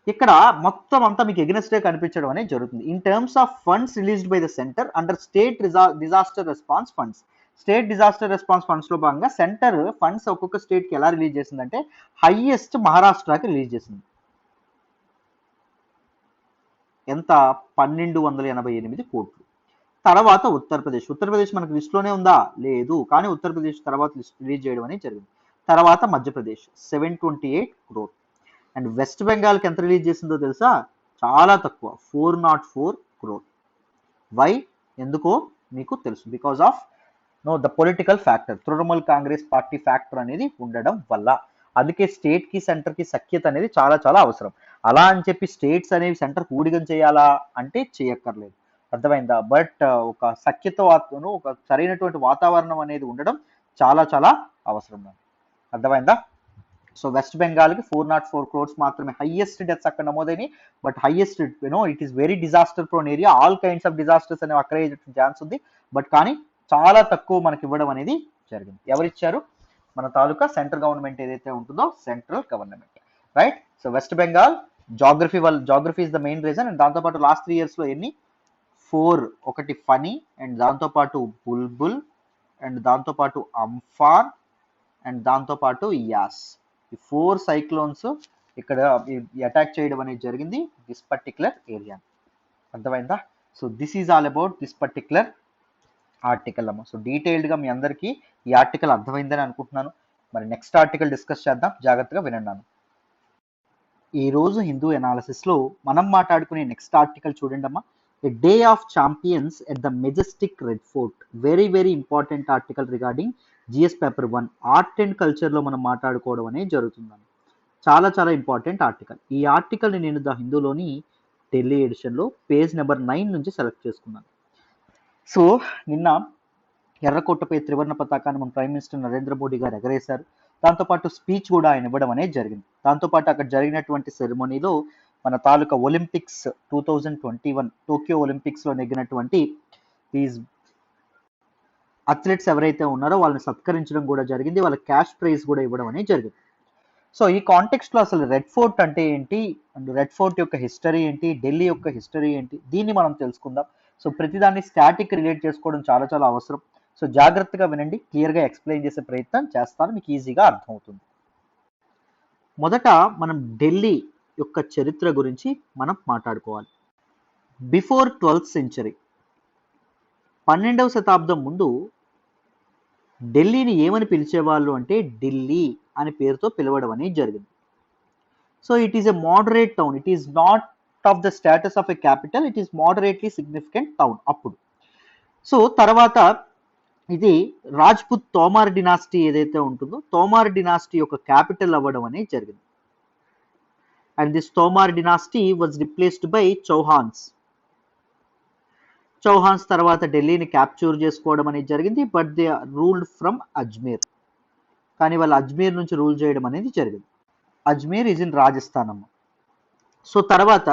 ఇక్కడ మొత్తం అంతా మీకు ఎగ్నెస్టే కనిపించడం అనేది జరుగుతుంది. In terms of funds released by the centre under state disaster response funds. State disaster response funds లో భాగంగా సెంటర్ ఫండ్స్ ఒక్కొక్క స్టేట్ కి ఎలా రిలీజ్ చేసిందంటే హైయెస్ట్ మహారాష్ట్రకి రిలీజ్ చేసింది. ఎంత, 1288 కోట్లు. తర్వాత ఉత్తరప్రదేశ్ మనకు లిస్ట్లోనే ఉందా, లేదు, కానీ ఉత్తరప్రదేశ్ తర్వాత రిలీజ్ చేయడం అనేది జరిగింది. తర్వాత మధ్యప్రదేశ్ 728 crore. అండ్ వెస్ట్ బెంగాల్కి ఎంత రిలీజ్ చేసిందో తెలుసా, చాలా తక్కువ, 404 crore. వై, ఎందుకో మీకు తెలుసు, because of the political factor, Trinamool Congress party factor అనేది ఉండడం వల్ల. అందుకే స్టేట్ కి సెంటర్ కి సఖ్యత అనేది చాలా చాలా అవసరం. అలా అని చెప్పి స్టేట్స్ అనేవి సెంటర్ ఊడిగం చేయాలా అంటే చేయక్కర్లేదు. అర్థమైందా? బట్ ఒక సఖ్యత ఒక సరైనటువంటి వాతావరణం అనేది ఉండడం చాలా చాలా అవసరం. అర్థమైందా? సో వెస్ట్ బెంగాల్కి 404 crores మాత్రమే హైయెస్ట్ డెత్స్ అక్కడ నమోదైనవి. But highest it is very disaster prone area, all kinds of disasters అనేవి అక్కడే ఛాన్స్ ఉంది. బట్ కానీ చాలా తక్కువ మనకి ఇవ్వడం అనేది జరిగింది. ఎవరిచ్చారు, మన తాలూకా సెంట్రల్ గవర్నమెంట్ ఏదైతే ఉంటుందో, central government, right? So west Bengal geography is the main reason. And దాంతోపాటు లాస్ట్ 3 years లో ఎన్ని, 4, ఒకటి ఫనీ, అండ్ దాంతోపాటు బుల్బుల్, అండ్ దాంతోపాటు అంఫాన్, అండ్ దాంతోపాటు యాస్. ఈ 4 సైక్లోన్స్ ఇక్కడ అటాక్ చేయడం అనేది జరిగింది దిస్ పర్టికులర్ ఏరియా. అర్థమైందా? So this is all about this particular article అమ్మ. సో డీటెయిల్డ్గా మీ అందరికీ ఈ ఆర్టికల్ అర్థమైందని అనుకుంటున్నాను. మరి నెక్స్ట్ ఆర్టికల్ డిస్కస్ చేద్దాం, జాగ్రత్తగా వినండి. ఈరోజు హిందూ ఎనాలిసిస్లో మనం మాట్లాడుకునే నెక్స్ట్ ఆర్టికల్ చూడండి అమ్మా, a day of champions at the majestic red fort. Very very important article regarding GS paper 1 art and కల్చర్లో మనం మాట్లాడుకోవడం అనేది జరుగుతుందని. చాలా చాలా ఇంపార్టెంట్ ఆర్టికల్. ఈ ఆర్టికల్ని నేను ద హిందూలోని ఢిల్లీ ఎడిషన్లో పేజ్ నెంబర్ 9 నుంచి సెలెక్ట్ చేసుకున్నాను. సో నిన్న ఎర్రకోటపై త్రివర్ణ పతాకాన్ని మన ప్రైమ్ మినిస్టర్ నరేంద్ర మోడీ గారు ఎగరేశారు. దాంతోపాటు స్పీచ్ కూడా ఆయన ఇవ్వడం అనేది జరిగింది. దాంతోపాటు అక్కడ జరిగినటువంటి సెరమోనీలో మన తాలూకా ఒలింపిక్స్ 2021 టోక్యో ఒలింపిక్స్లో నెగ్గినటువంటి దీస్ అథ్లెట్స్ ఎవరైతే ఉన్నారో వాళ్ళని సత్కరించడం కూడా జరిగింది, వాళ్ళ క్యాష్ ప్రైజ్ కూడా ఇవ్వడం అనేది జరిగింది. సో ఈ కాంటెక్స్ట్లో అసలు రెడ్ ఫోర్ట్ అంటే ఏంటి, అండ్ రెడ్ ఫోర్ట్ యొక్క హిస్టరీ ఏంటి, ఢిల్లీ యొక్క హిస్టరీ ఏంటి, దీన్ని మనం తెలుసుకుందాం. సో ప్రతిదాన్ని స్టాటిక్ రిలేట్ చేసుకోవడం చాలా చాలా అవసరం. సో జాగ్రత్తగా వినండి, క్లియర్గా ఎక్స్ప్లెయిన్ చేసే ప్రయత్నం చేస్తాను, మీకు ఈజీగా అర్థమవుతుంది. మొదట మనం ఢిల్లీ యొక్క చరిత్ర గురించి మనం మాట్లాడుకోవాలి. బిఫోర్ 12th century, 12వ శతాబ్దం ముందు ఢిల్లీని ఏమని పిలిచేవాళ్ళు అంటే ఢిల్లీ అనే పేరుతో పిలవడం అనేది జరిగింది. So it is a moderate town, it is not of the status of a capital, it is moderately significant town అప్పుడు. సో తర్వాత ఇది రాజ్పుత్ తోమార్ డినాస్టీ ఏదైతే ఉంటుందో తోమార్ డినాస్టీ యొక్క క్యాపిటల్ అవ్వడం అనేది జరిగింది. And this Tomar dynasty was replaced by Chauhans తర్వాత ఢిల్లీని క్యాప్చర్ చేసుకోవడం అనేది జరిగింది. But they ruled from Ajmer, కానీ వాళ్ళు అజ్మీర్ నుంచి రూల్ చేయడం అనేది జరిగింది. అజ్మీర్ ఈజ్ ఇన్ రాజస్థాన్ అమ్మ. సో తర్వాత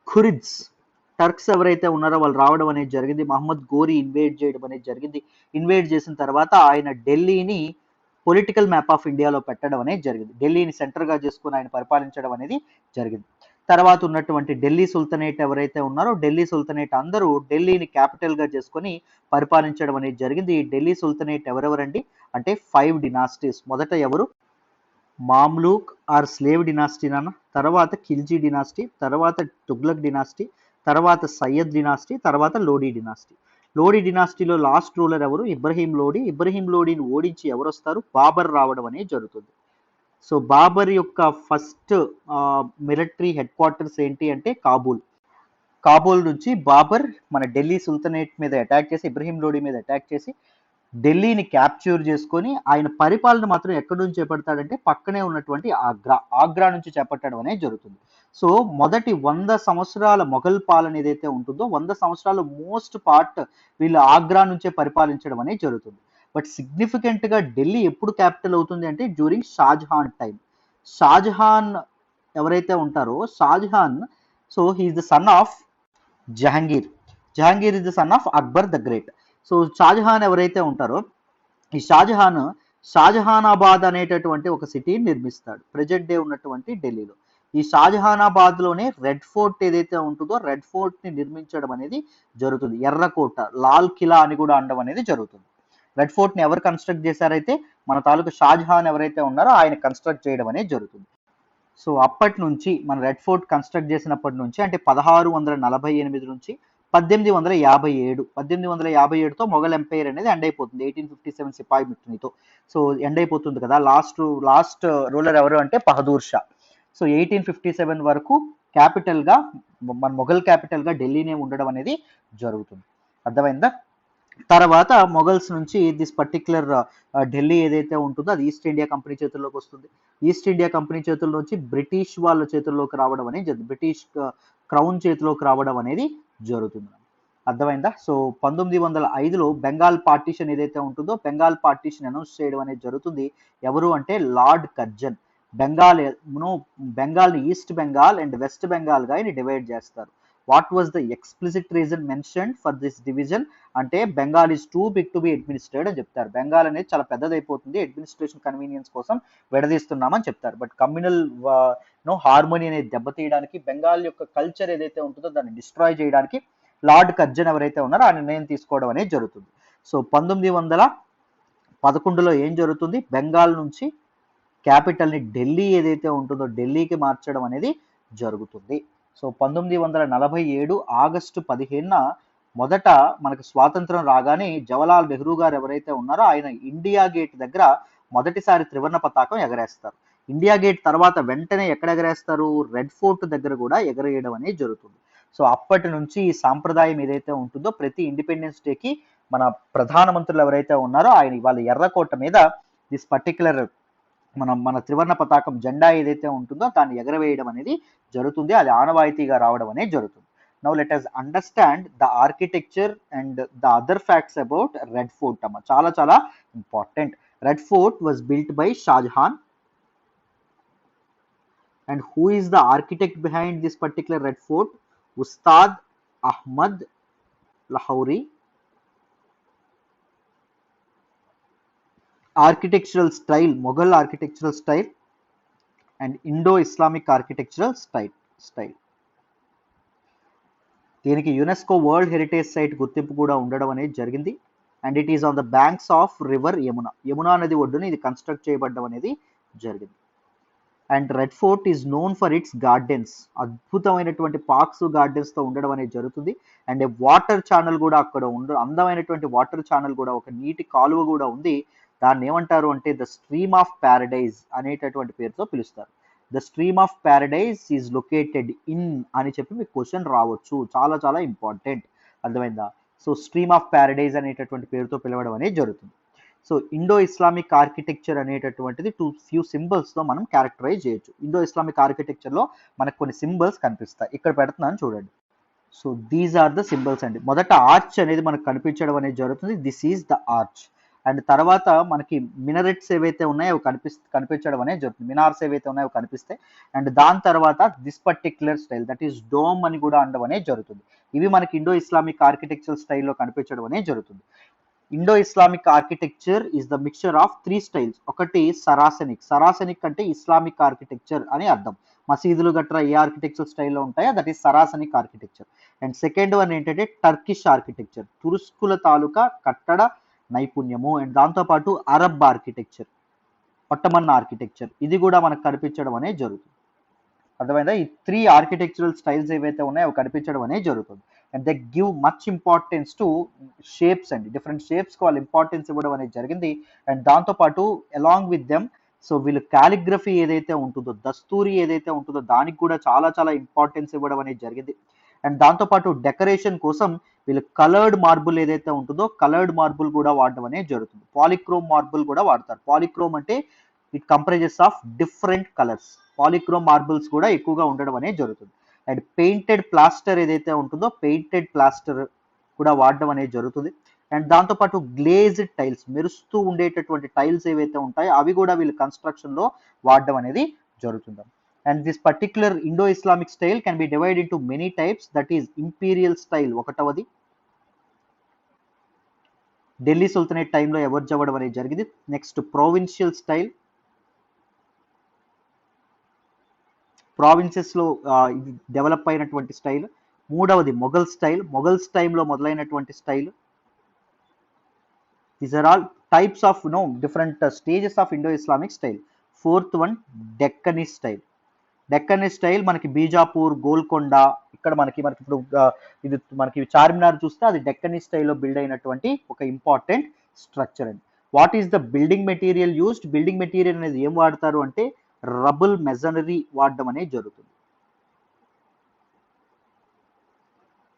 ఖురిద్స్ టర్క్స్ ఎవరైతే ఉన్నారో వాళ్ళు రావడం అనేది జరిగింది. మహమ్మద్ గోరీ ఇన్వేడ్ చేయడం అనేది జరిగింది. ఇన్వేడ్ చేసిన తర్వాత ఆయన ఢిల్లీని పొలిటికల్ మ్యాప్ ఆఫ్ ఇండియాలో పెట్టడం అనేది జరిగింది. ఢిల్లీని సెంటర్గా చేసుకుని ఆయన పరిపాలించడం అనేది జరిగింది. తర్వాత ఉన్నటువంటి ఢిల్లీ సుల్తనేట్ ఎవరైతే ఉన్నారో ఢిల్లీ సుల్తనేట్ అందరూ ఢిల్లీని క్యాపిటల్గా చేసుకొని పరిపాలించడం అనేది జరిగింది. ఈ ఢిల్లీ సుల్తనేట్ ఎవరెవరండి అంటే 5 డినాస్టీస్. మొదట ఎవరు, మామ్లూక్ ఆర్ స్లేవ్ డినాస్టీ నాన్న, తర్వాత ఖిల్జీ డినాస్టీ, తర్వాత తుగ్లక్ డినాస్టీ, తర్వాత సయ్యద్ డినాస్టీ, తర్వాత లోడీ డినాస్టీ. లోడీ డినాస్టీలో లాస్ట్ రూలర్ ఎవరు? ఇబ్రహీం లోడీ. ఇబ్రహీం లోడీని ఓడించి ఎవరు వస్తారు? బాబర్ రావడం అనేది జరుగుతుంది. సో బాబర్ యొక్క ఫస్ట్ మిలిటరీ హెడ్ క్వార్టర్స్ ఏంటి అంటే కాబూల్. కాబూల్ నుంచి బాబర్ మన ఢిల్లీ సుల్తనేట్ మీద అటాక్ చేసి, ఇబ్రహీం లోడీ మీద అటాక్ చేసి ఢిల్లీని క్యాప్చర్ చేసుకొని ఆయన పరిపాలన మాత్రం ఎక్కడి నుంచి చేపడతాడంటే పక్కనే ఉన్నటువంటి ఆగ్రా నుంచి చేపట్టడం అనేది జరుగుతుంది. సో మొదటి 100 సంవత్సరాల మొఘల్ పాలన ఏదైతే ఉంటుందో 100 సంవత్సరాలు మోస్ట్ పార్ట్ వీళ్ళు ఆగ్రా నుంచే పరిపాలించడం అనేది జరుగుతుంది. బట్ సిగ్నిఫికెంట్ గా ఢిల్లీ ఎప్పుడు క్యాపిటల్ అవుతుంది అంటే డ్యూరింగ్ షాజహాన్ టైం. షాజహాన్ ఎవరైతే ఉంటారో Shah Jahan, so he is the son of Jahangir. Jahangir is the son of Akbar the great. So Shah Jahan ఎవరైతే ఉంటారో ఈ షాజహానాబాద్ అనేటటువంటి ఒక సిటీని నిర్మిస్తాడు ప్రెజెంట్ డే ఉన్నటువంటి ఢిల్లీలో. ఈ షాజహానాబాద్ లోనే రెడ్ ఫోర్ట్ ఏదైతే ఉంటుందో రెడ్ ఫోర్ట్ ని నిర్మించడం అనేది జరుగుతుంది. ఎర్రకోట, లాల్ కిలా అని కూడా అనడం అనేది జరుగుతుంది. రెడ్ ఫోర్ట్ ని ఎవరు కన్స్ట్రక్ట్ చేశారైతే మన తాలూకు షాజహాన్ ఎవరైతే ఉన్నారో ఆయన కన్స్ట్రక్ట్ చేయడం అనేది జరుగుతుంది. సో అప్పటి నుంచి మన రెడ్ ఫోర్ట్ కన్స్ట్రక్ట్ చేసినప్పటి నుంచి అంటే 1648 నుంచి 1857, 1857తో మొఘల్ ఎంపైర్ అనేది ఎండ్ అయిపోతుంది. 1857 సిపాయి మిట్నీతో సో ఎండ్ అయిపోతుంది కదా. లాస్ట్ రూలర్ ఎవరు అంటే బహదూర్ షా. సో 1857 వరకు క్యాపిటల్ గా మన మొఘల్ క్యాపిటల్ గా ఢిల్లీనే ఉండడం అనేది జరుగుతుంది. అర్థమైందా? తర్వాత మొఘల్స్ నుంచి దిస్ పర్టిక్యులర్ ఢిల్లీ ఏదైతే ఉంటుందో అది ఈస్ట్ ఇండియా కంపెనీ చేతుల్లోకి వస్తుంది. ఈస్ట్ ఇండియా కంపెనీ చేతుల్లో నుంచి బ్రిటిష్ వాళ్ళ చేతుల్లోకి రావడం అనేది జరుగుతుంది. బ్రిటిష్ క్రౌన్ చేతిలోకి రావడం అనేది జరుగుతుంది. అర్థమైందా? సో 1905లో బెంగాల్ పార్టీషన్ ఏదైతే ఉంటుందో బెంగాల్ పార్టీషన్ అనౌన్స్ చేయడం అనేది జరుగుతుంది. ఎవరు అంటే లార్డ్ కర్జన్. బెంగాల్ని East Bengal and West Bengal గా డివైడ్ చేస్తారు. What was the explicit reason mentioned for this division అంటే Bengal is too big to be administrate అని చెప్తారు. బెంగాల్ అనేది చాలా పెద్దదైపోతుంది, అడ్మినిస్ట్రేషన్ కన్వీనియన్స్ కోసం విడదీస్తున్నామని చెప్తారు. బట్ కమ్యూనల్ హార్మోనీ అనేది దెబ్బతీయడానికి బెంగాల్ యొక్క కల్చర్ ఏదైతే ఉంటుందో దాన్ని డిస్ట్రాయ్ చేయడానికి లార్డ్ కర్జన్ ఎవరైతే ఉన్నారో ఆ నిర్ణయం తీసుకోవడం అనేది జరుగుతుంది. సో 1911లో ఏం జరుగుతుంది? బెంగాల్ నుంచి క్యాపిటల్ని ఢిల్లీ ఏదైతే ఉంటుందో ఢిల్లీకి మార్చడం అనేది జరుగుతుంది. సో 1947 ఆగస్టు 15న మొదట మనకు స్వాతంత్రం రాగానే జవహర్లాల్ నెహ్రూ గారు ఎవరైతే ఉన్నారో ఆయన ఇండియా గేట్ దగ్గర మొదటిసారి త్రివర్ణ పతాకం ఎగరేస్తారు. ఇండియా గేట్ తర్వాత వెంటనే ఎక్కడ ఎగరేస్తారు? రెడ్ ఫోర్ట్ దగ్గర కూడా ఎగరేయడం అనేది జరుగుతుంది. సో అప్పటి నుంచి ఈ సాంప్రదాయం ఏదైతే ఉంటుందో ప్రతి ఇండిపెండెన్స్ డేకి మన ప్రధానమంత్రులు ఎవరైతే ఉన్నారో ఆయన వాళ్ళ ఎర్రకోట మీద దిస్ పర్టిక్యులర్ మన త్రివర్ణ పతాకం జెండా ఏదైతే ఉంటుందో దాన్ని ఎగరవేయడం అనేది జరుగుతుంది. అది ఆనవాయితీగా రావడం అనేది జరుగుతుంది. Now let us understand the architecture and the other facts about Red Fort అమ్మ. చాలా చాలా important. Red Fort was built by Shahjahan. And who is the architect behind this particular Red Fort? Ustad Ahmad Lahori. Architectural style, Mughal architectural style and Indo-Islamic architectural style. దీనికి UNESCO world heritage site గుర్తింపు కూడా ఉండడం అనేది జరిగింది. And it is on the banks of river Yamuna నది ఒడ్డున ఇది construct చేయబడడం అనేది జరిగింది. And red fort is known for it's gardens. అద్భుతమైనటువంటి పార్క్స్ గార్డెన్స్ తో ఉండడం అనేది జరుగుతుంది. అండ్ వాటర్ ఛానల్ కూడా అక్కడ అందమైనటువంటి వాటర్ ఛానల్ కూడా ఒక నీటి కాలువ కూడా ఉంది. దాన్ని ఏమంటారు అంటే ద స్ట్రీమ్ ఆఫ్ ప్యారడైజ్ అనేటటువంటి పేరుతో పిలుస్తారు. The stream of Paradise is located in అని చెప్పి మీకు క్వశ్చన్ రావచ్చు. చాలా చాలా ఇంపార్టెంట్. అర్థమైందా? సో స్ట్రీమ్ ఆఫ్ ప్యారడైజ్ అనేటటువంటి పేరుతో పిలవడం అనేది జరుగుతుంది. సో ఇండో ఇస్లామిక్ ఆర్కిటెక్చర్ అనేటటువంటిది ఫ్యూ సింబల్స్తో మనం క్యారెక్టరైజ్ చేయొచ్చు. ఇండో ఇస్లామిక్ ఆర్కిటెక్చర్లో మనకు కొన్ని సింబల్స్ కనిపిస్తాయి. ఇక్కడ పెడుతున్నాను చూడండి. So these are the symbols అండి. మొదట ఆర్చ్ అనేది మనకు కనిపించడం అనేది జరుగుతుంది. This is the arch. And తర్వాత మనకి మినరెట్స్ ఏవైతే ఉన్నాయో అవి కనిపించడం అనేది జరుగుతుంది. మినార్స్ ఏవైతే ఉన్నాయో అవి కనిపిస్తాయి. అండ్ దాని తర్వాత this particular style that is dome అని కూడా అనడం అనేది జరుగుతుంది. ఇవి మనకి ఇండో ఇస్లామిక్ ఆర్కిటెక్చర్ స్టైల్లో కనిపించడం అనేది జరుగుతుంది. Indo Islamic architecture is the mixture of 3 styles. ఒకటి సరాసనిక్ అంటే ఇస్లామిక్ ఆర్కిటెక్చర్ అని అర్థం. మసీదులు గట్రా ఏ ఆర్కిటెక్చర్ స్టైల్లో ఉంటాయో that is Saracenic architecture. And second one ఏంటంటే టర్కిష్ ఆర్కిటెక్చర్, తురుస్కుల తాలూకా కట్టడ నైపుణ్యము. అండ్ దాంతోపాటు అరబ్ ఆర్కిటెక్చర్. ఒట్టమన్ ఆర్కిటెక్చర్, ఇది కూడా మనకు కనిపించడం అనేది జరుగుతుంది. అర్థమైందా? ఈ 3 ఆర్కిటెక్చరల్ స్టైల్స్ ఏవైతే ఉన్నాయో అవి కనిపించడం అనేది జరుగుతుంది. And they give much importance to shapes అండి. డిఫరెంట్ షేప్స్కి వాళ్ళు ఇంపార్టెన్స్ ఇవ్వడం అనేది జరిగింది. అండ్ దాంతోపాటు అలాంగ్ విత్ దెమ్ వీళ్ళు కాలిగ్రఫీ ఏదైతే ఉంటుందో, దస్తూరి ఏదైతే ఉంటుందో దానికి కూడా చాలా చాలా ఇంపార్టెన్స్ ఇవ్వడం అనేది జరిగింది. అండ్ దాంతోపాటు డెకరేషన్ కోసం వీళ్ళు కలర్డ్ మార్బుల్ ఏదైతే ఉంటుందో కలర్డ్ మార్బుల్ కూడా వాడడం అనేది జరుగుతుంది. పాలిక్రోమ్ మార్బుల్ కూడా వాడతారు. పాలిక్రోమ్ అంటే it comprises of different colours. Polychrome marbles కూడా ఎక్కువగా ఉండడం అనేది జరుగుతుంది. అండ్ పెయింటెడ్ ప్లాస్టర్ ఏదైతే ఉంటుందో పెయింటెడ్ ప్లాస్టర్ కూడా వాడడం అనేది జరుగుతుంది. అండ్ దాంతోపాటు గ్లేజ్డ్ టైల్స్, మెరుస్తూ ఉండేటటువంటి టైల్స్ ఏవైతే ఉంటాయో అవి కూడా వీళ్ళు కన్స్ట్రక్షన్లో వాడడం అనేది జరుగుతుంది. And this particular Indo Islamic style can be divide into many types. That is imperial style ఒకటవది, ఢిల్లీ సుల్తనేట్ టైంలో ఎవర్జ్ అవ్వడం అనేది జరిగింది. నెక్స్ట్ ప్రొవిన్షియల్ స్టైల్, ప్రావిన్సెస్లో ఇది డెవలప్ అయినటువంటి స్టైల్. మూడవది మొఘల్ స్టైల్, మొఘల్స్ టైంలో మొదలైనటువంటి style. These are all types of different stages of Indo Islamic style. Fourth one Deccani style. Deccani style మనకి బీజాపూర్, గోల్కొండ, ఇక్కడ మనకి ఇప్పుడు ఇది మనకి చార్మినార్ చూస్తే అది డెక్కనీ స్టైల్లో బిల్డ్ అయినటువంటి ఒక ఇంపార్టెంట్ స్ట్రక్చర్ అండి. What is the building material used? Building material అనేది ఏం వాడతారు అంటే రబుల్ మెజనరీ వాడడం అనేది జరుగుతుంది.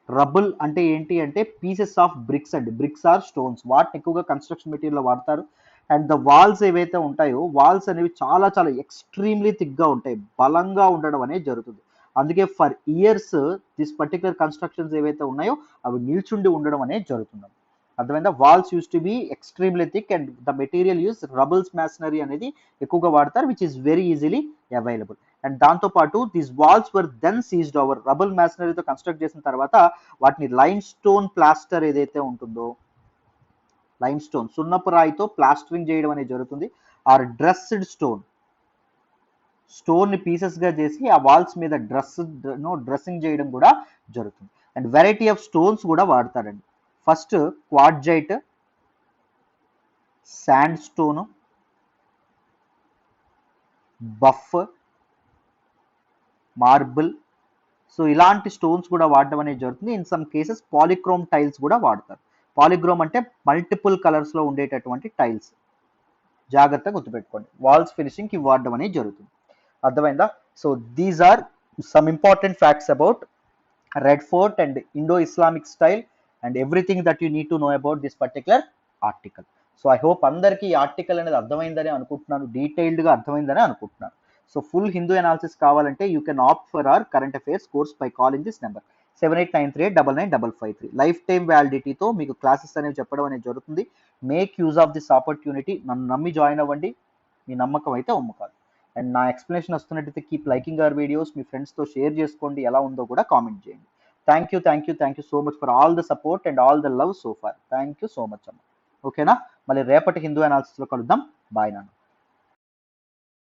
రబుల్ అంటే ఏంటి అంటే పీసెస్ ఆఫ్ బ్రిక్స్ అండి. బ్రిక్స్ ఆర్ స్టోన్స్, వాటిని ఎక్కువగా కన్స్ట్రక్షన్ మెటీరియల్ వాడతారు. అండ్ ద వాల్స్ ఏవైతే ఉంటాయో వాల్స్ అనేవి చాలా చాలా ఎక్స్ట్రీమ్లీ థిక్గా ఉంటాయి, బలంగా ఉండడం అనేది జరుగుతుంది. అందుకే for years this particular constructions ఏవైతే ఉన్నాయో అవి నిల్చుండి ఉండడం అనేది జరుగుతుంది. అర్థమైందా? Walls use to be extremely thick and the material use rubbles masonry అనేది ఎక్కువగా వాడతారు, which is very easily available. And దాంతోపాటు these walls were then seized over. Rubble మ్యాసనరీతో కన్స్ట్రక్ట్ చేసిన తర్వాత వాటిని లైమ్ స్టోన్ ప్లాస్టర్ ఏదైతే ఉంటుందో, లైమ్ స్టోన్ సున్నపు రాయితో ప్లాస్టరింగ్ చేయడం అనేది జరుగుతుంది. ఆర్ డ్రెస్డ్ స్టోన్ ని పీసెస్ గా చేసి ఆ వాల్స్ మీద డ్రెస్సింగ్ చేయడం కూడా జరుగుతుంది. అండ్ వెరైటీ ఆఫ్ స్టోన్స్ కూడా వాడతారండి. First quartzite, sand stone, buff, marble, so ఇలాంటి స్టోన్స్ కూడా వాడడం అనేది జరుగుతుంది. In some cases polychrome tiles కూడా వాడతారు. పాలిక్రోమ్ అంటే మల్టిపుల్ కలర్స్ లో ఉండేటటువంటి టైల్స్. జాగ్రత్తగా గుర్తుపెట్టుకోండి, వాల్స్ ఫినిషింగ్ కి వాడడం అనేది జరుగుతుంది. అర్థమైందా? So these are some important facts about Red Fort and Indo Islamic style and everything that you need to know about this particular article. So I hope అందరికీ ఈ ఆర్టికల్ అనేది అర్థమైందని అనుకుంటున్నాను, డీటెయిల్డ్గా అర్థమైందని అనుకుంటున్నాను. సో ఫుల్ హిందూ అనాలిసిస్ కావాలంటే you can opt for our current affairs course by calling this number 7893899553. Life time వ్యాలిడిటీతో మీకు క్లాసెస్ అనేవి చెప్పడం అనేది జరుగుతుంది. Make use of this opportunity. నన్ను నమ్మి జాయిన్ అవ్వండి, మీ నమ్మకం అయితే ఒమ్మకాదు. అండ్ నా ఎక్స్ప్లెనేషన్ వస్తున్నట్టయితే కీప్ లైకింగ్ అవర్ వీడియోస్, మీ ఫ్రెండ్స్తో షేర్ చేసుకోండి, ఎలా ఉందో కూడా కామెంట్ చేయండి. Thank you so much for all the support and all the love so far. Thank you so much అమ్మ. ఓకేనా? మళ్ళీ రేపటి హిందూ అనాలిసిస్లో కలుద్దాం. బాయ్ నాన్న.